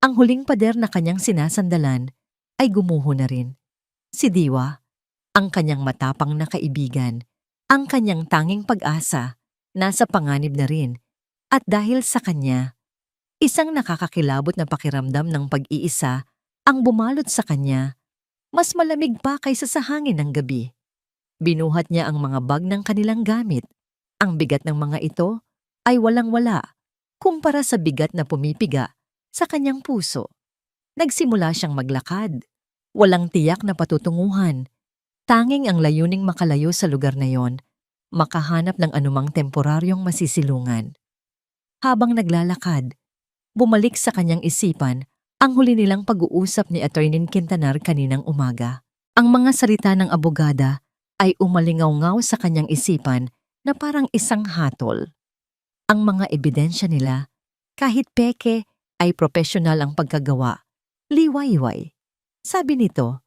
Ang huling pader na kanyang sinasandalan ay gumuho na rin. Si Diwa, ang kanyang matapang na kaibigan, ang kanyang tanging pag-asa, nasa panganib na rin. At dahil sa kanya, isang nakakakilabot na pakiramdam ng pag-iisa ang bumalot sa kanya, mas malamig pa kaysa sa hangin ng gabi. Binuhat niya ang mga bag ng kanilang gamit. Ang bigat ng mga ito ay walang-wala kumpara sa bigat na pumipiga sa kanyang puso. Nagsimula siyang maglakad. Walang tiyak na patutunguhan. Tanging ang layuning makalayo sa lugar na yon, makahanap ng anumang temporaryong masisilungan. Habang naglalakad, bumalik sa kanyang isipan ang huli nilang pag-uusap ni Attorney Quintanar kaninang umaga. Ang mga salita ng abogada ay umalingaw-ngaw sa kanyang isipan na parang isang hatol. Ang mga ebidensya nila, kahit peke, ay propesyonal ang pagkagawa. Liwayway. Sabi nito,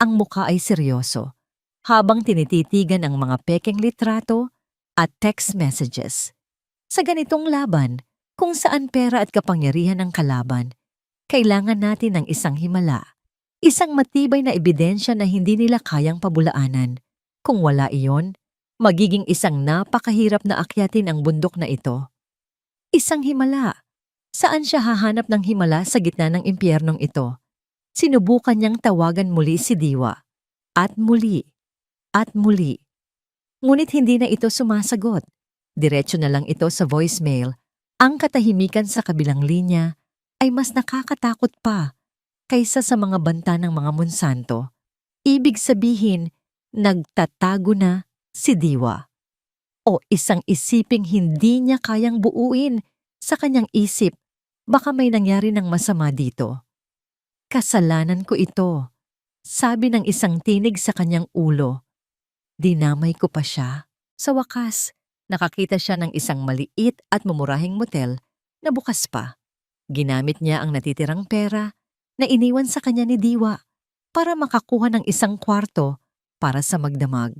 ang mukha ay seryoso, habang tinititigan ang mga pekeng litrato at text messages. Sa ganitong laban, kung saan pera at kapangyarihan ang kalaban, kailangan natin ng isang himala, isang matibay na ebidensya na hindi nila kayang pabulaanan. Kung wala iyon, magiging isang napakahirap na akyatin ang bundok na ito. Isang himala. Saan siya hahanap ng himala sa gitna ng impyernong ito? Sinubukan niyang tawagan muli si Diwa. At muli. At muli. Ngunit hindi na ito sumasagot. Diretso na lang ito sa voicemail. Ang katahimikan sa kabilang linya ay mas nakakatakot pa kaysa sa mga banta ng mga Monsanto. Ibig sabihin, nagtatago na si Diwa. O isang isiping hindi niya kayang buuin sa kanyang isip, baka may nangyari ng masama dito. Kasalanan ko ito, sabi ng isang tinig sa kanyang ulo. Dinamay ko pa siya. Sa wakas, nakakita siya ng isang maliit at mumurahing motel na bukas pa. Ginamit niya ang natitirang pera na iniwan sa kanya ni Diwa para makakuha ng isang kwarto para sa magdamag.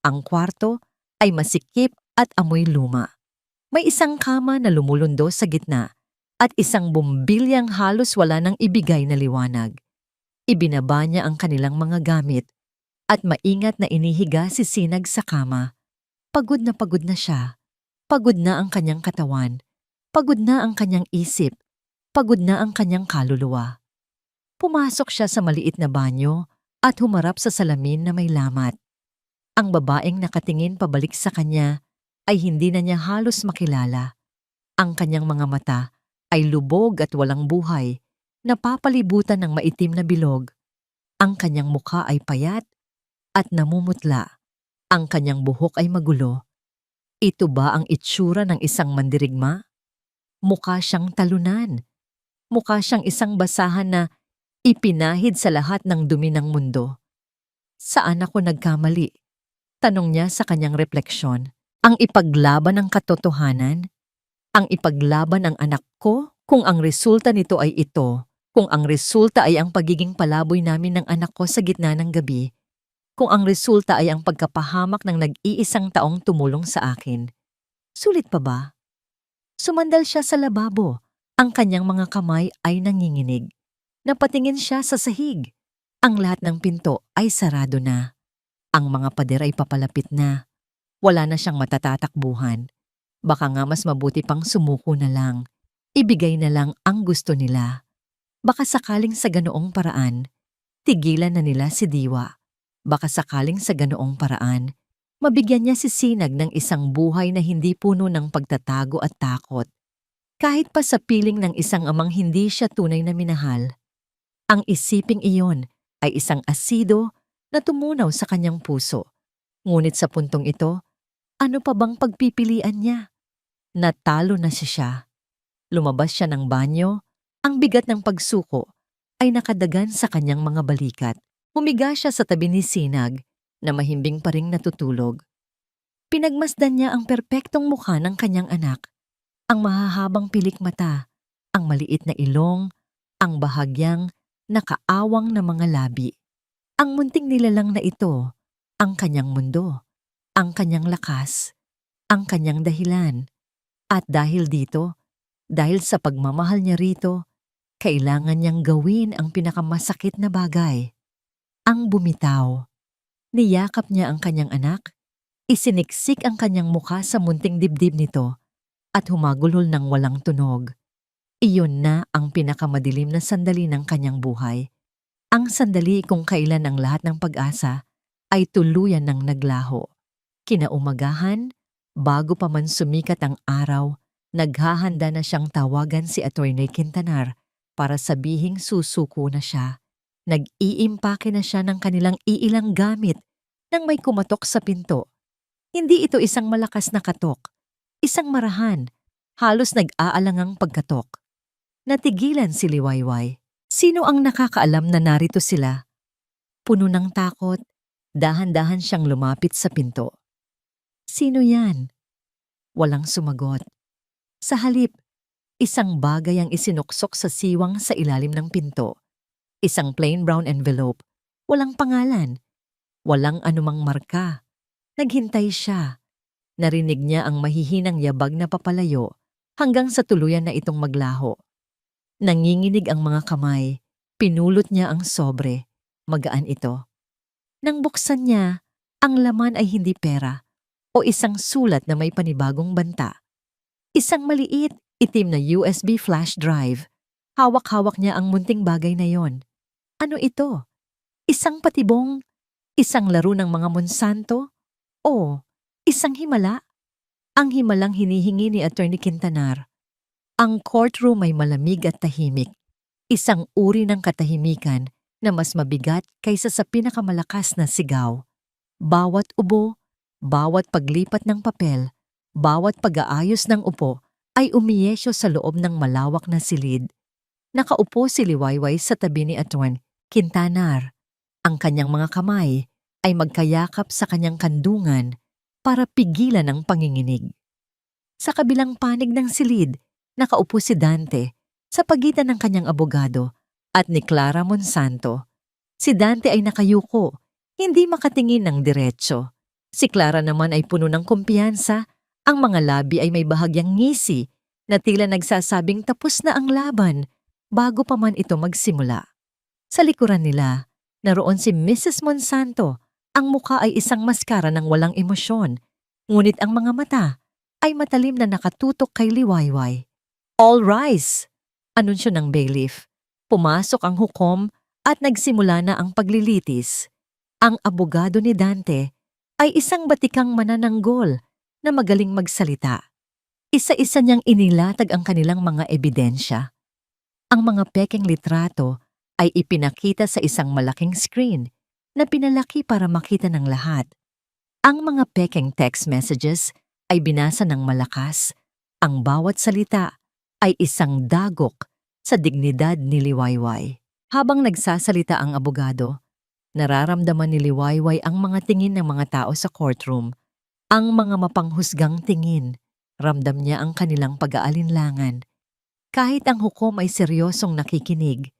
Ang kwarto ay masikip at amoy luma. May isang kama na lumulundo sa gitna at isang bumbilyang halos wala nang ibigay na liwanag. Ibinaba niya ang kanilang mga gamit at maingat na inihiga si Sinag sa kama. Pagod na siya. Pagod na ang kanyang katawan. Pagod na ang kanyang isip. Pagod na ang kanyang kaluluwa. Pumasok siya sa maliit na banyo at humarap sa salamin na may lamat. Ang babaeng nakatingin pabalik sa kanya ay hindi na niya halos makilala. Ang kanyang mga mata ay lubog at walang buhay, napapalibutan ng maitim na bilog. Ang kanyang mukha ay payat at namumutla. Ang kanyang buhok ay magulo. Ito ba ang itsura ng isang mandirigma? Mukha siyang talunan. Mukha siyang isang basahan na ipinahid sa lahat ng dumi ng mundo. Saan ako nagkamali? Tanong niya sa kanyang refleksyon. Ang ipaglaban ng katotohanan? Ang ipaglaban ng anak ko? Kung ang resulta nito ay ito, kung ang resulta ay ang pagiging palaboy namin ng anak ko sa gitna ng gabi, kung ang resulta ay ang pagkapahamak ng nag-iisang taong tumulong sa akin, sulit pa ba? Sumandal siya sa lababo. Ang kanyang mga kamay ay nanginginig. Napatingin siya sa sahig. Ang lahat ng pinto ay sarado na. Ang mga pader ay papalapit na. Wala na siyang matatatakbuhan. Baka nga mas mabuti pang sumuko na lang. Ibigay na lang ang gusto nila. Baka sakaling sa ganoong paraan, tigilan na nila si Diwa. Baka sakaling sa ganoong paraan, mabigyan niya si Sinag ng isang buhay na hindi puno ng pagtatago at takot. Kahit pa sa piling ng isang amang hindi siya tunay na minahal. Ang isiping iyon ay isang asido na tumunaw sa kanyang puso. Ngunit sa puntong ito, ano pa bang pagpipilian niya? Natalo na siya. Lumabas siya ng banyo, ang bigat ng pagsuko ay nakadagan sa kanyang mga balikat. Humiga siya sa tabi ni Sinag na mahimbing pa ring natutulog. Pinagmasdan niya ang perpektong mukha ng kanyang anak, ang mahahabang pilik mata, ang maliit na ilong, ang bahagyang nakaawang na mga labi. Ang munting nilalang na ito, ang kanyang mundo, ang kanyang lakas, ang kanyang dahilan. At dahil dito, dahil sa pagmamahal niya rito, kailangan niyang gawin ang pinakamasakit na bagay. Ang bumitaw. Niyakap niya ang kanyang anak, isiniksik ang kanyang mukha sa munting dibdib nito, at humagulhol ng walang tunog. Iyon na ang pinakamadilim na sandali ng kanyang buhay. Ang sandali kung kailan ang lahat ng pag-asa ay tuluyan ng naglaho. Kinaumagahan, bago pa man sumikat ang araw, naghahanda na siyang tawagan si Atty. Quintanar para sabihing susuko na siya. Nag-iimpake na siya ng kanilang iilang gamit nang may kumatok sa pinto. Hindi ito isang malakas na katok, isang marahan, halos nag-aalangang pagkatok. Natigilan si Liwayway. Sino ang nakakaalam na narito sila? Puno ng takot, dahan-dahan siyang lumapit sa pinto. Sino yan? Walang sumagot. Sa halip, isang bagay ang isinuksok sa siwang sa ilalim ng pinto. Isang plain brown envelope. Walang pangalan. Walang anumang marka. Naghintay siya. Narinig niya ang mahihinang yabag na papalayo hanggang sa tuluyan na itong maglaho. Nanginginig ang mga kamay. Pinulot niya ang sobre. Magaan ito. Nang buksan niya, ang laman ay hindi pera o isang sulat na may panibagong banta. Isang maliit, itim na USB flash drive. Hawak-hawak niya ang munting bagay na yon. Ano ito? Isang patibong? Isang laro ng mga Monsanto? O isang himala? Ang himalang hinihingi ni Atty. Quintanar. Ang courtroom ay malamig at tahimik. Isang uri ng katahimikan na mas mabigat kaysa sa pinakamalakas na sigaw. Bawat ubo, bawat paglipat ng papel, bawat pag-aayos ng upo ay umiyesyo sa loob ng malawak na silid. Nakaupo si Liwayway sa tabi ni Atty. Quintanar. Ang kanyang mga kamay ay magkayakap sa kanyang kandungan para pigilan ang panginginig. Sa kabilang panig ng silid, nakaupo si Dante sa pagitan ng kanyang abogado at ni Clara Monsanto. Si Dante ay nakayuko, hindi makatingin ng diretso. Si Clara naman ay puno ng kumpiyansa, ang mga labi ay may bahagyang ngisi na tila nagsasabing tapos na ang laban bago pa man ito magsimula. Sa likuran nila, naroon si Mrs. Monsanto. Ang muka ay isang maskara ng walang emosyon, ngunit ang mga mata ay matalim na nakatutok kay Liwayway. All rise! Anunsyo ng bailiff. Pumasok ang hukom at nagsimula na ang paglilitis. Ang abogado ni Dante ay isang batikang manananggol na magaling magsalita. Isa-isa niyang inilatag ang kanilang mga ebidensya. Ang mga pekeng litrato ay ipinakita sa isang malaking screen na pinalaki para makita ng lahat. Ang mga pekeng text messages ay binasa ng malakas. Ang bawat salita ay isang dagok sa dignidad ni Liwayway. Habang nagsasalita ang abogado, nararamdaman ni Liwayway ang mga tingin ng mga tao sa courtroom. Ang mga mapanghusgang tingin, ramdam niya ang kanilang pag-aalinlangan. Kahit ang hukom ay seryosong nakikinig,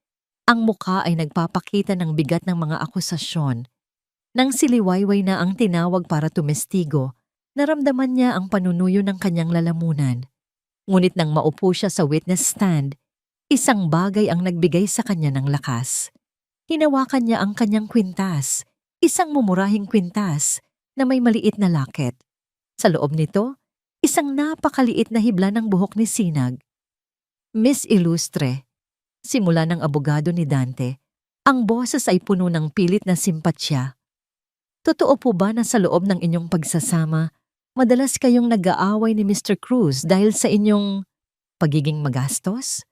ang mukha ay nagpapakita ng bigat ng mga akusasyon. Nang si Liwayway na ang tinawag para tumestigo, naramdaman niya ang panunuyo ng kanyang lalamunan. Ngunit nang maupo siya sa witness stand, isang bagay ang nagbigay sa kanya ng lakas. Hinawakan niya ang kanyang kwintas, isang mumurahing kwintas na may maliit na locket. Sa loob nito, isang napakaliit na hibla ng buhok ni Sinag. Miss Illustre, simula ng abogado ni Dante, ang boses ay puno ng pilit na simpatsya. Totoo po ba na sa loob ng inyong pagsasama, madalas kayong nag-aaway ni Mr. Cruz dahil sa inyong pagiging magastos?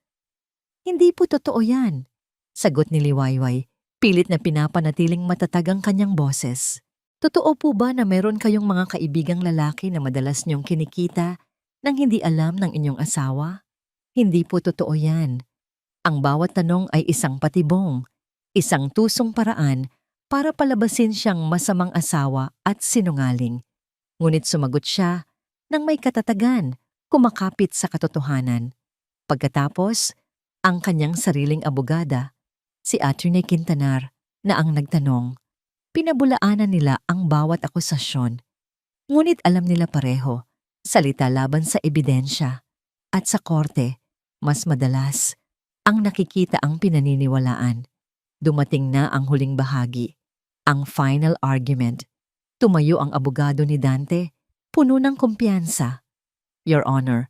Hindi po totoo yan, sagot ni Liwayway, pilit na pinapanatiling matatag ang kanyang boses. Totoo po ba na meron kayong mga kaibigang lalaki na madalas niyong kinikita nang hindi alam ng inyong asawa? Hindi po totoo yan. Ang bawat tanong ay isang patibong, isang tusong paraan para palabasin siyang masamang asawa at sinungaling. Ngunit sumagot siya nang may katatagan, kumakapit sa katotohanan. Pagkatapos, ang kanyang sariling abogada, si Atty. Quintanar, na ang nagtanong. Pinabulaanan nila ang bawat akusasyon. Ngunit alam nila pareho, salita laban sa ebidensya. At sa korte, mas madalas, ang nakikita ang pinaniniwalaan. Dumating na ang huling bahagi, ang final argument. Tumayo ang abogado ni Dante, puno ng kumpiyansa. Your Honor,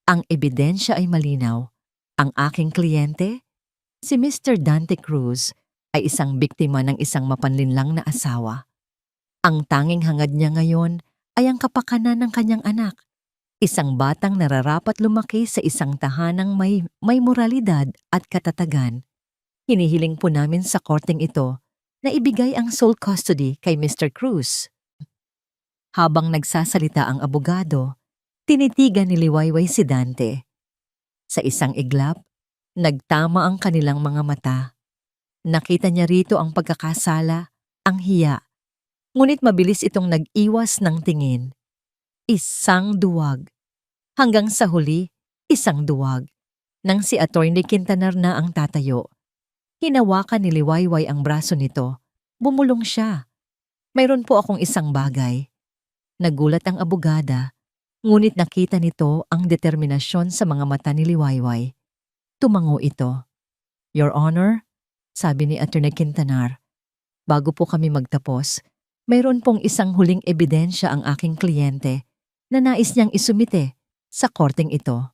ang ebidensya ay malinaw. Ang aking kliyente, si Mr. Dante Cruz, ay isang biktima ng isang mapanlinlang na asawa. Ang tanging hangad niya ngayon ay ang kapakanan ng kanyang anak. Isang batang nararapat lumaki sa isang tahanang may moralidad at katatagan. Hinihiling po namin sa korteng ito na ibigay ang sole custody kay Mr. Cruz. Habang nagsasalita ang abogado, tinitigan ni Liwayway si Dante. Sa isang iglap, nagtama ang kanilang mga mata. Nakita niya rito ang pagkakasala, ang hiya. Ngunit mabilis itong nag-iwas ng tingin. Isang duwag. Hanggang sa huli, isang duwag. Nang si Atty. Quintanar na ang tatayo. Hinawakan ni Liwayway ang braso nito. Bumulong siya. Mayroon po akong isang bagay. Nagulat ang abogada, ngunit nakita nito ang determinasyon sa mga mata ni Liwayway. Tumango ito. Your Honor, sabi ni Atty. Quintanar, bago po kami magtapos, mayroon pong isang huling ebidensya ang aking kliyente na nais niyang isumite sa korteng ito.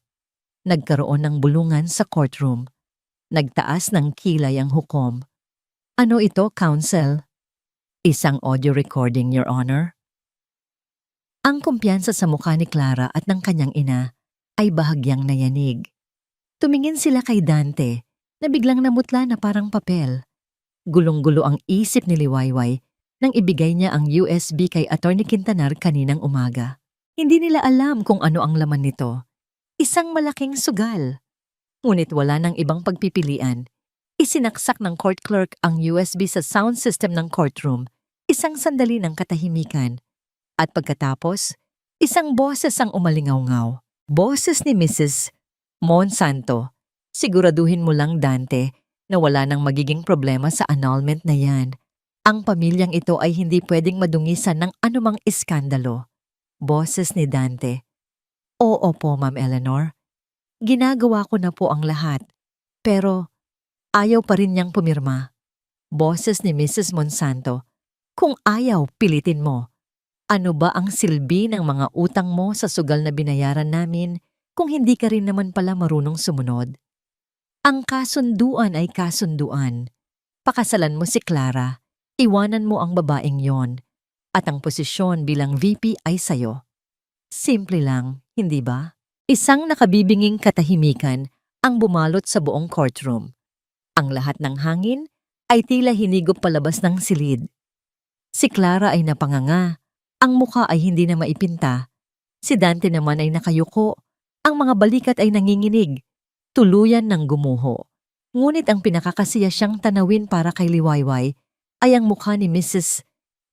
Nagkaroon ng bulungan sa courtroom. Nagtaas ng kilay ang hukom. Ano ito, counsel? Isang audio recording, Your Honor. Ang kumpiyansa sa mukha ni Clara at ng kanyang ina ay bahagyang nayanig. Tumingin sila kay Dante na biglang namutla na parang papel. Gulong-gulo ang isip ni Liwayway nang ibigay niya ang USB kay Atty. Quintanar kaninang umaga. Hindi nila alam kung ano ang laman nito. Isang malaking sugal. Ngunit wala nang ibang pagpipilian. Isinaksak ng court clerk ang USB sa sound system ng courtroom. Isang sandali ng katahimikan. At pagkatapos, isang boses ang umalingaw-ngaw. Boses ni Mrs. Monsanto. Siguraduhin mo lang, Dante, na wala nang magiging problema sa annulment na yan. Ang pamilyang ito ay hindi pwedeng madungisan ng anumang iskandalo. Boses ni Dante. Oo po, Ma'am Eleanor. Ginagawa ko na po ang lahat. Pero ayaw pa rin niyang pumirma. Boses ni Mrs. Monsanto. Kung ayaw, pilitin mo. Ano ba ang silbi ng mga utang mo sa sugal na binayaran namin kung hindi ka rin naman pala marunong sumunod? Ang kasunduan ay kasunduan. Pakasalan mo si Clara, iwanan mo ang babaeng yon, at ang posisyon bilang VP ay sayo. Simple lang, hindi ba? Isang nakabibinging katahimikan ang bumalot sa buong courtroom. Ang lahat ng hangin ay tila hinigop palabas ng silid. Si Clara ay napanganga, ang mukha ay hindi na maipinta. Si Dante naman ay nakayuko, ang mga balikat ay nanginginig, tuluyan ng gumuho. Ngunit ang pinakakasiya siyang tanawin para kay Liwayway ay ang mukha ni Mrs.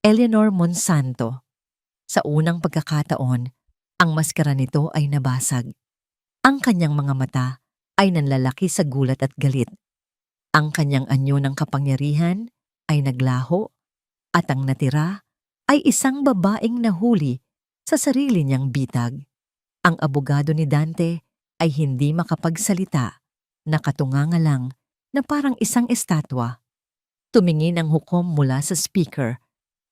Eleanor Monsanto. Sa unang pagkakataon, ang maskara nito ay nabasag. Ang kanyang mga mata ay nanlalaki sa gulat at galit. Ang kanyang anyo ng kapangyarihan ay naglaho at ang natira ay isang babaeng nahuli sa sarili niyang bitag. Ang abogado ni Dante ay hindi makapagsalita, nakatunganga lang na parang isang estatwa. Tumingin ang hukom mula sa speaker,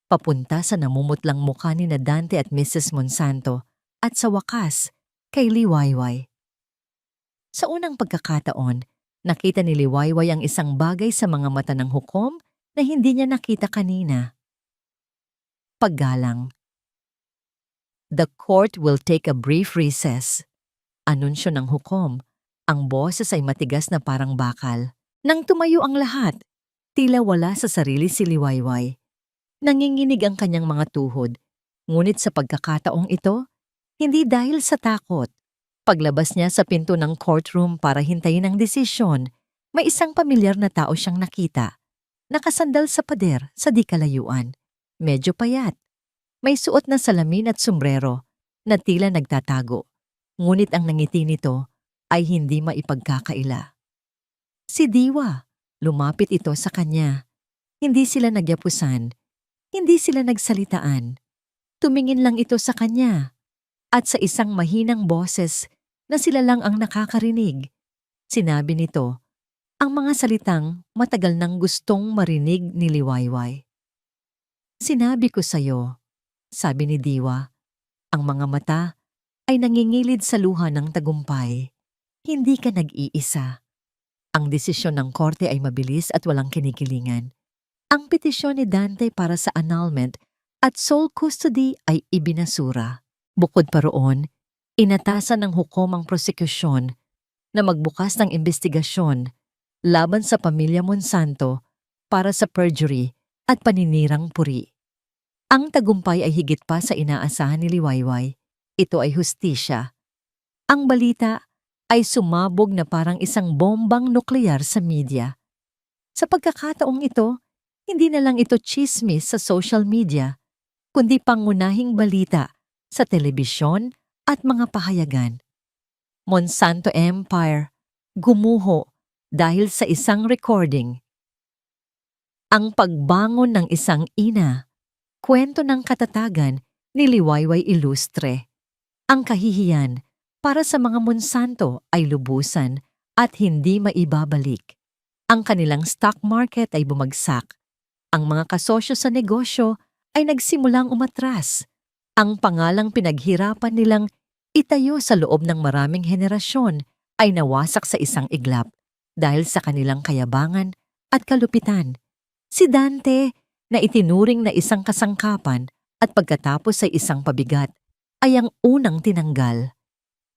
papunta sa namumutlang mukha ni na Dante at Mrs. Monsanto at sa wakas kay Liwayway. Sa unang pagkakataon, nakita ni Liwayway ang isang bagay sa mga mata ng hukom na hindi niya nakita kanina. Paggalang. The court will take a brief recess. Anunsyo ng hukom. Ang boses ay matigas na parang bakal. Nang tumayo ang lahat, tila wala sa sarili si Liwayway. Nanginginig ang kanyang mga tuhod. Ngunit sa pagkakataong ito, hindi dahil sa takot. Paglabas niya sa pinto ng courtroom para hintayin ang desisyon, may isang pamilyar na tao siyang nakita. Nakasandal sa pader sa di kalayuan. Medyo payat. May suot na salamin at sombrero na tila nagtatago. Ngunit ang nangiti nito ay hindi maipagkakaila. Si Diwa. Lumapit ito sa kanya. Hindi sila nagyapusan. Hindi sila nagsalitaan. Tumingin lang ito sa kanya. At sa isang mahinang boses na sila lang ang nakakarinig, sinabi nito ang mga salitang matagal nang gustong marinig ni Liwayway. Sinabi ko sa'yo, sabi ni Diwa, ang mga mata ay nangingilid sa luha ng tagumpay. Hindi ka nag-iisa. Ang desisyon ng korte ay mabilis at walang kinikilingan. Ang petisyon ni Dante para sa annulment at sole custody ay ibinasura. Bukod pa roon, inatasan ng hukom ang prosekusyon na magbukas ng investigasyon laban sa pamilya Monsanto para sa perjury at paninirang puri. Ang tagumpay ay higit pa sa inaasahan ni Liwayway. Ito ay hustisya. Ang balita ay sumabog na parang isang bombang nuklear sa media. Sa pagkakataong ito, hindi na lang ito chismis sa social media, kundi pangunahing balita sa telebisyon at mga pahayagan. Monsanto Empire, gumuho dahil sa isang recording. Ang pagbangon ng isang ina, kwento ng katatagan ni Liwayway Ilustre. Ang kahihiyan para sa mga Monsanto ay lubusan at hindi maibabalik. Ang kanilang stock market ay bumagsak. Ang mga kasosyo sa negosyo ay nagsimulang umatras. Ang pangalang pinaghirapan nilang itayo sa loob ng maraming henerasyon ay nawasak sa isang iglap dahil sa kanilang kayabangan at kalupitan. Si Dante, na itinuring na isang kasangkapan at pagkatapos ay isang pabigat, ay ang unang tinanggal.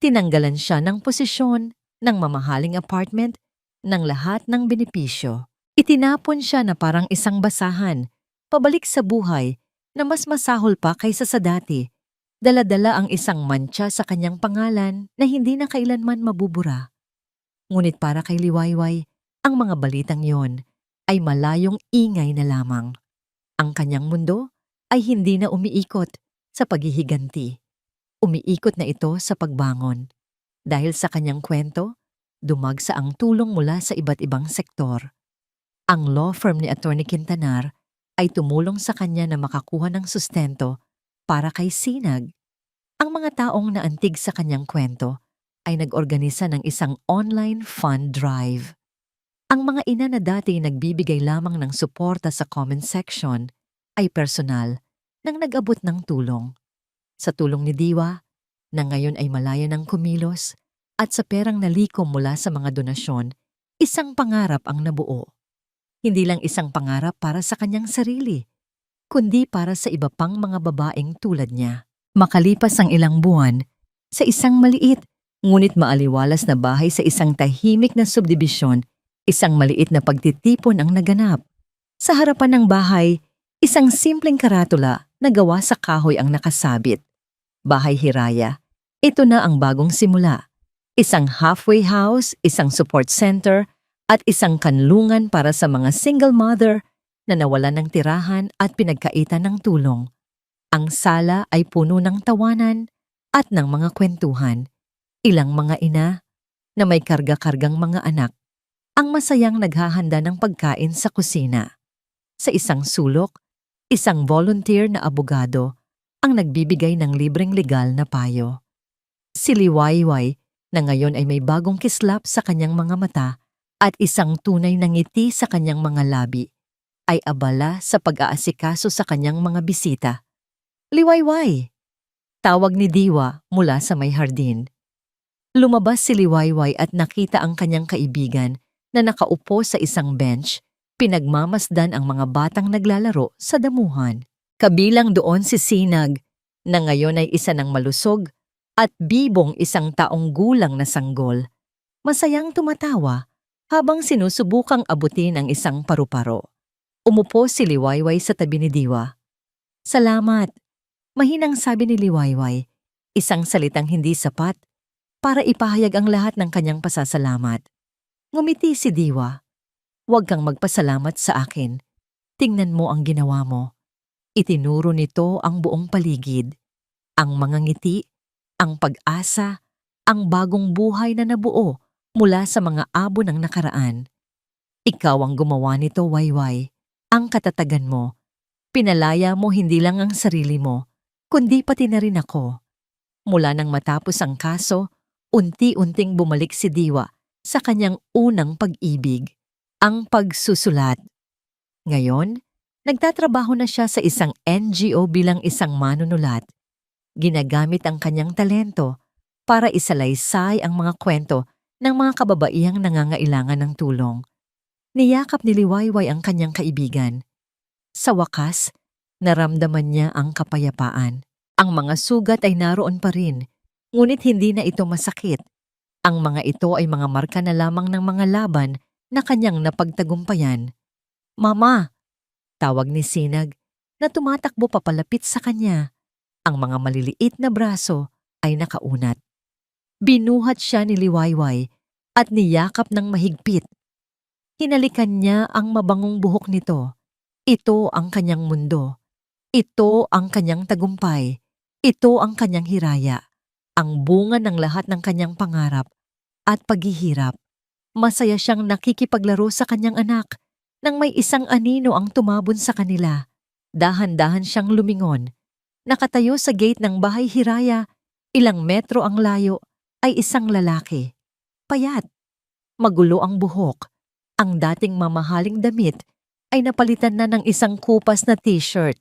Tinanggalan siya ng posisyon, ng mamahaling apartment, ng lahat ng benepisyo. Itinapon siya na parang isang basahan, pabalik sa buhay na mas masahol pa kaysa sa dati. Dala-dala ang isang mantsa sa kanyang pangalan na hindi na kailanman mabubura. Ngunit para kay Liwayway, ang mga balitang yon ay malayong ingay na lamang. Ang kanyang mundo ay hindi na umiikot sa paghihiganti. Umiikot na ito sa pagbangon. Dahil sa kanyang kwento, dumagsa ang tulong mula sa iba't ibang sektor. Ang law firm ni Atty. Quintanar ay tumulong sa kanya na makakuha ng sustento para kay Sinag. Ang mga taong naantig sa kanyang kwento ay nag-organisa ng isang online fund drive. Ang mga ina na dati nagbibigay lamang ng suporta sa comment section ay personal nang nag-abot ng tulong. Sa tulong ni Diwa, na ngayon ay malaya ng kumilos, at sa perang nalikom mula sa mga donasyon, isang pangarap ang nabuo. Hindi lang isang pangarap para sa kanyang sarili, kundi para sa iba pang mga babaeng tulad niya. Makalipas ang ilang buwan, sa isang maliit ngunit maaliwalas na bahay sa isang tahimik na subdibisyon, isang maliit na pagtitipon ang naganap. Sa harapan ng bahay, isang simpleng karatula na gawa sa kahoy ang nakasabit. Bahay Hiraya. Ito na ang bagong simula. Isang halfway house, isang support center, at isang kanlungan para sa mga single mother na nawalan ng tirahan at pinagkaitan ng tulong. Ang sala ay puno ng tawanan at ng mga kwentuhan. Ilang mga ina na may karga-kargang mga anak ang masayang naghahanda ng pagkain sa kusina. Sa isang sulok, isang volunteer na abogado ang nagbibigay ng libreng legal na payo. Si Liwayway, na ngayon ay may bagong kislap sa kanyang mga mata at isang tunay na ngiti sa kanyang mga labi, ay abala sa pag-aasikaso sa kanyang mga bisita. Liwayway! Tawag ni Diwa mula sa may hardin. Lumabas si Liwayway at nakita ang kanyang kaibigan na nakaupo sa isang bench, pinagmamasdan ang mga batang naglalaro sa damuhan. Kabilang doon si Sinag, na ngayon ay isa ng malusog, at Bibong, isang taong gulang na sanggol. Masayang tumatawa habang sinusubukang abutin ang isang paru-paro. Umupo si Liwayway sa tabi ni Diwa. Salamat, mahinang sabi ni Liwayway, isang salitang hindi sapat para ipahayag ang lahat ng kanyang pasasalamat. Ngumiti si Diwa. Huwag kang magpasalamat sa akin. Tingnan mo ang ginawa mo. Itinuro nito ang buong paligid. Ang mga ngiti, ang pag-asa, ang bagong buhay na nabuo mula sa mga abo ng nakaraan. Ikaw ang gumawa nito, Wayway. Ang katatagan mo. Pinalaya mo hindi lang ang sarili mo, kundi pati na rin ako. Mula nang matapos ang kaso, unti-unting bumalik si Diwa sa kanyang unang pag-ibig, ang pagsusulat. Ngayon, nagtatrabaho na siya sa isang NGO bilang isang manunulat. Ginagamit ang kanyang talento para isalaysay ang mga kwento ng mga kababaihang nangangailangan ng tulong. Niyakap ni Liwayway ang kanyang kaibigan. Sa wakas, naramdaman niya ang kapayapaan. Ang mga sugat ay naroon pa rin, ngunit hindi na ito masakit. Ang mga ito ay mga marka na lamang ng mga laban na kanyang napagtagumpayan. Mama! Tawag ni Sinag na tumatakbo papalapit sa kanya. Ang mga maliliit na braso ay nakaunat. Binuhat siya ni Liwayway at niyakap ng mahigpit. Hinalikan niya ang mabangong buhok nito. Ito ang kanyang mundo. Ito ang kanyang tagumpay. Ito ang kanyang hiraya. Ang bunga ng lahat ng kanyang pangarap at paghihirap. Masaya siyang nakikipaglaro sa kanyang anak nang may isang anino ang tumabon sa kanila. Dahan-dahan siyang lumingon. Nakatayo sa gate ng bahay Hiraya, ilang metro ang layo, ay isang lalaki. Payat. Magulo ang buhok. Ang dating mamahaling damit ay napalitan na ng isang kupas na t-shirt.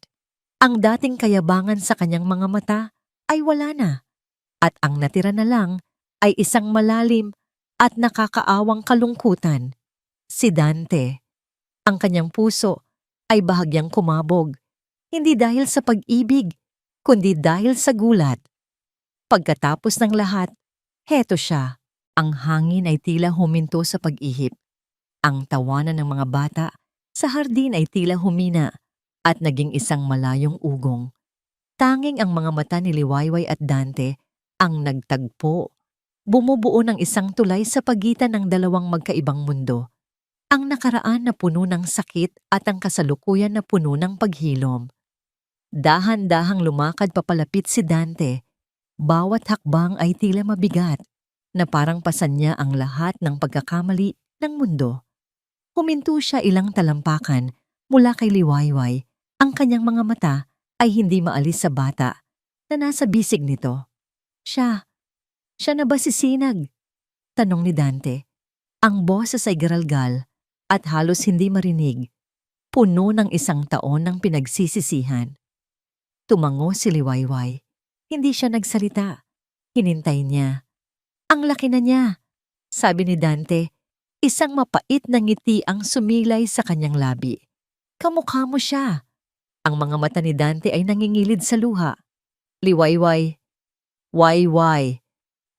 Ang dating kayabangan sa kanyang mga mata ay wala na. At ang natira na lang ay isang malalim at nakakaawang kalungkutan. Si Dante. Ang kanyang puso ay bahagyang kumabog, hindi dahil sa pag-ibig, kundi dahil sa gulat. Pagkatapos ng lahat, heto siya. Ang hangin ay tila huminto sa pag-ihip. Ang tawanan ng mga bata sa hardin ay tila humina at naging isang malayong ugong. Tanging ang mga mata ni Liwayway at Dante ang nagtagpo. Bumubuo ng isang tulay sa pagitan ng dalawang magkaibang mundo. Ang nakaraan na puno ng sakit at ang kasalukuyan na puno ng paghilom. Dahan-dahang lumakad papalapit si Dante. Bawat hakbang ay tila mabigat, na parang pasan niya ang lahat ng pagkakamali ng mundo. Huminto siya ilang talampakan mula kay Liwayway. Ang kanyang mga mata ay hindi maalis sa bata na nasa bisig nito. Siya na ba si Sinag? Tanong ni Dante. Ang boses ay garalgal at halos hindi marinig, puno ng 1 taon ng pinagsisisihan. Tumango si Liwayway. Hindi siya nagsalita. Hinintay niya. Ang laki na niya, sabi ni Dante. Isang mapait na ngiti ang sumilay sa kanyang labi. Kamukha mo siya. Ang mga mata ni Dante ay nangingilid sa luha. Liwayway. Wayway.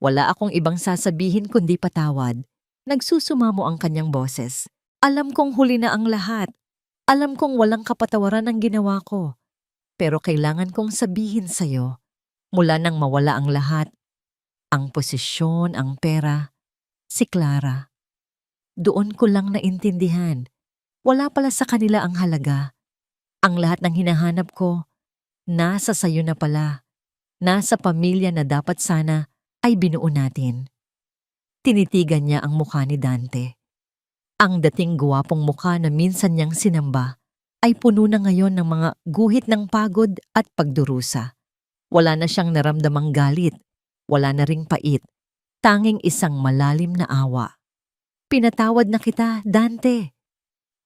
Wala akong ibang sasabihin kundi patawad. Nagsusumamo ang kanyang boses. Alam kong huli na ang lahat. Alam kong walang kapatawaran ang ginawa ko. Pero kailangan kong sabihin sa'yo, mula nang mawala ang lahat, ang posisyon, ang pera, si Clara. Doon ko lang naintindihan. Wala pala sa kanila ang halaga. Ang lahat ng hinahanap ko, nasa sayo na pala. Nasa pamilya na dapat sana ay binuo natin. Tinitigan niya ang mukha ni Dante. Ang dating guwapong mukha na minsan niyang sinamba ay puno na ngayon ng mga guhit ng pagod at pagdurusa. Wala na siyang naramdamang galit, wala na ring pait, tanging isang malalim na awa. Pinatawad na kita, Dante.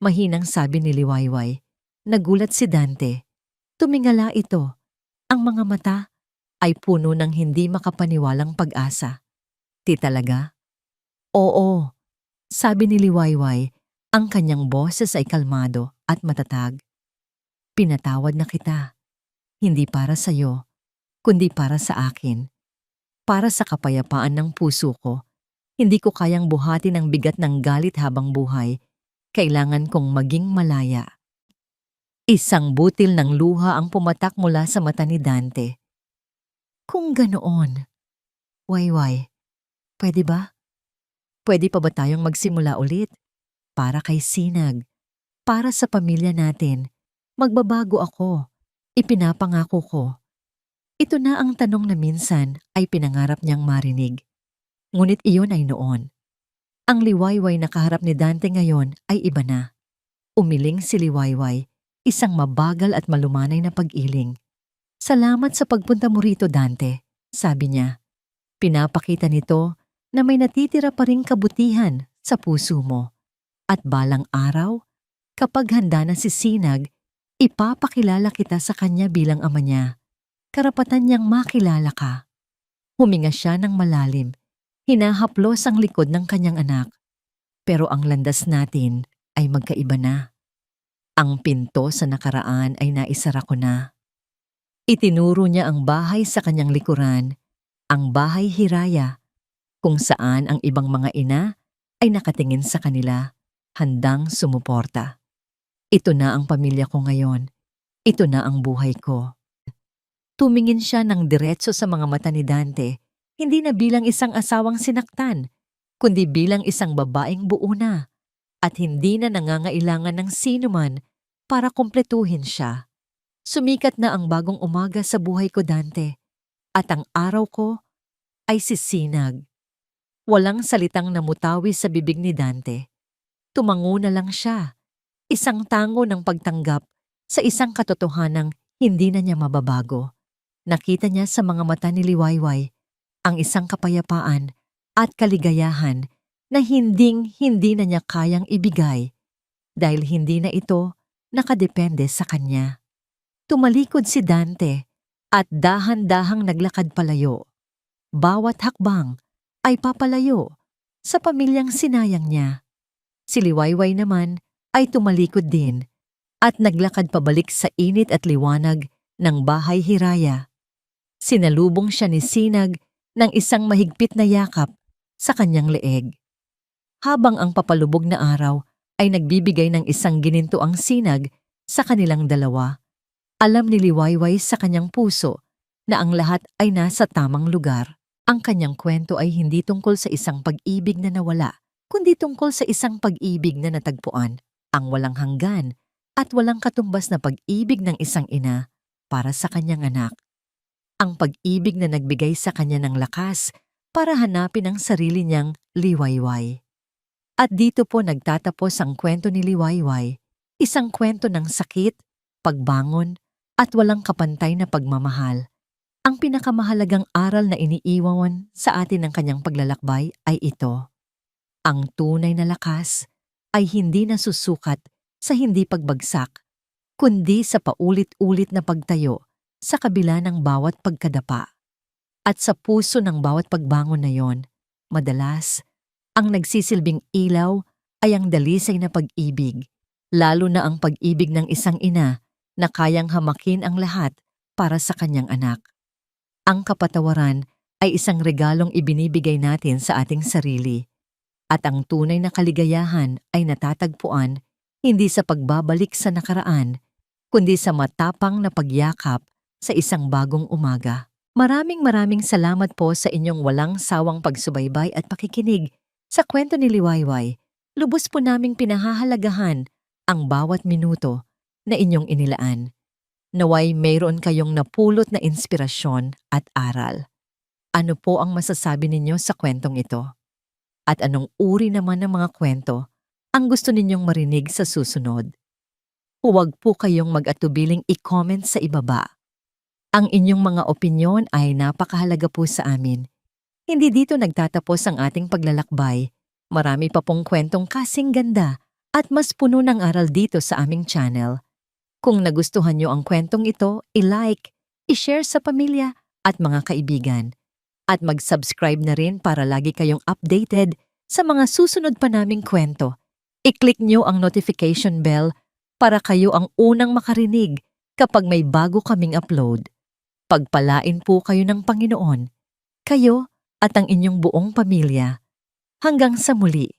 Mahinang sabi ni Liwayway. Nagulat si Dante. Tumingala ito. Ang mga mata ay puno ng hindi makapaniwalang pag-asa. Di talaga? Oo, sabi ni Liwayway. Ang kanyang boses ay kalmado at matatag. Pinatawad na kita. Hindi para sa'yo, kundi para sa akin. Para sa kapayapaan ng puso ko, hindi ko kayang buhatin ang bigat ng galit habang buhay. Kailangan kong maging malaya. Isang butil ng luha ang pumatak mula sa mata ni Dante. Kung ganoon, Wayway, pwede ba? Pwede pa ba tayong magsimula ulit? Para kay Sinag, para sa pamilya natin. Magbabago ako. Ipinapangako ko. Ito na ang tanong na minsan ay pinangarap niyang marinig. Ngunit iyon ay noon. Ang Liwayway na kaharap ni Dante ngayon ay iba na. Umiling si Liwayway, isang mabagal at malumanay na pag-iling. Salamat sa pagpunta mo rito, Dante, sabi niya. Pinapakita nito na may natitira pa ring kabutihan sa puso mo. At balang araw, kapag handa na si Sinag, ipapakilala kita sa kanya bilang ama niya. Karapatan niyang makilala ka. Huminga siya ng malalim. Hinahaplos ang likod ng kanyang anak. Pero ang landas natin ay magkaiba na. Ang pinto sa nakaraan ay naisara ko na. Itinuro niya ang bahay sa kanyang likuran, ang bahay Hiraya, kung saan ang ibang mga ina ay nakatingin sa kanila, handang sumuporta. Ito na ang pamilya ko ngayon. Ito na ang buhay ko. Tumingin siya ng diretso sa mga mata ni Dante, hindi na bilang isang asawang sinaktan, kundi bilang isang babaeng buo na, at hindi na nangangailangan ng sinuman para kumpletuhin siya. Sumikat na ang bagong umaga sa buhay ko, Dante, at ang araw ko ay si Sinag. Walang salitang namutawi sa bibig ni Dante. Tumango na lang siya, isang tango ng pagtanggap sa isang katotohanang hindi na niya mababago. Nakita niya sa mga mata ni Liwayway ang isang kapayapaan at kaligayahan na hindi na niya kayang ibigay dahil hindi na ito nakadepende sa kanya. Tumalikod si Dante at dahan-dahang naglakad palayo. Bawat hakbang ay papalayo sa pamilyang sinayang niya. Si Liwayway naman ay tumalikod din at naglakad pabalik sa init at liwanag ng bahay Hiraya. Sinalubong siya ni Sinag ng isang mahigpit na yakap sa kanyang leeg. Habang ang papalubog na araw ay nagbibigay ng isang ginintuang sinag sa kanilang dalawa, alam ni Liwayway sa kanyang puso na ang lahat ay nasa tamang lugar. Ang kanyang kwento ay hindi tungkol sa isang pag-ibig na nawala, kundi tungkol sa isang pag-ibig na natagpuan, ang walang hanggan at walang katumbas na pag-ibig ng isang ina para sa kanyang anak. Ang pag-ibig na nagbigay sa kanya ng lakas para hanapin ang sarili niyang Liwayway. At dito po nagtatapos ang kwento ni Liwayway, isang kwento ng sakit, pagbangon, at walang kapantay na pagmamahal. Ang pinakamahalagang aral na iniiwan sa atin ng kanyang paglalakbay ay ito. Ang tunay na lakas ay hindi nasusukat sa hindi pagbagsak, kundi sa paulit-ulit na pagtayo sa kabila ng bawat pagkadapa. At sa puso ng bawat pagbangon na yon, madalas, ang nagsisilbing ilaw ay ang dalisay na pag-ibig, lalo na ang pag-ibig ng isang ina na kayang hamakin ang lahat para sa kanyang anak. Ang kapatawaran ay isang regalong ibinibigay natin sa ating sarili, at ang tunay na kaligayahan ay natatagpuan hindi sa pagbabalik sa nakaraan, kundi sa matapang na pagyakap sa isang bagong umaga. Maraming salamat po sa inyong walang sawang pagsubaybay at pakikinig sa kwento ni Liwayway. Lubos po naming pinahahalagahan ang bawat minuto na inyong inilaan. Naway mayroon kayong napulot na inspirasyon at aral. Ano po ang masasabi ninyo sa kwentong ito? At anong uri naman ng mga kwento ang gusto ninyong marinig sa susunod? Huwag po kayong mag-atubiling i-comment sa ibaba. Ang inyong mga opinyon ay napakahalaga po sa amin. Hindi dito nagtatapos ang ating paglalakbay. Marami pa pong kwentong kasing ganda at mas puno ng aral dito sa aming channel. Kung nagustuhan nyo ang kwentong ito, i-like, i-share sa pamilya at mga kaibigan. At mag-subscribe na rin para lagi kayong updated sa mga susunod pa naming kwento. I-click nyo ang notification bell para kayo ang unang makarinig kapag may bago kaming upload. Pagpalain po kayo ng Panginoon, kayo at ang inyong buong pamilya. Hanggang sa muli.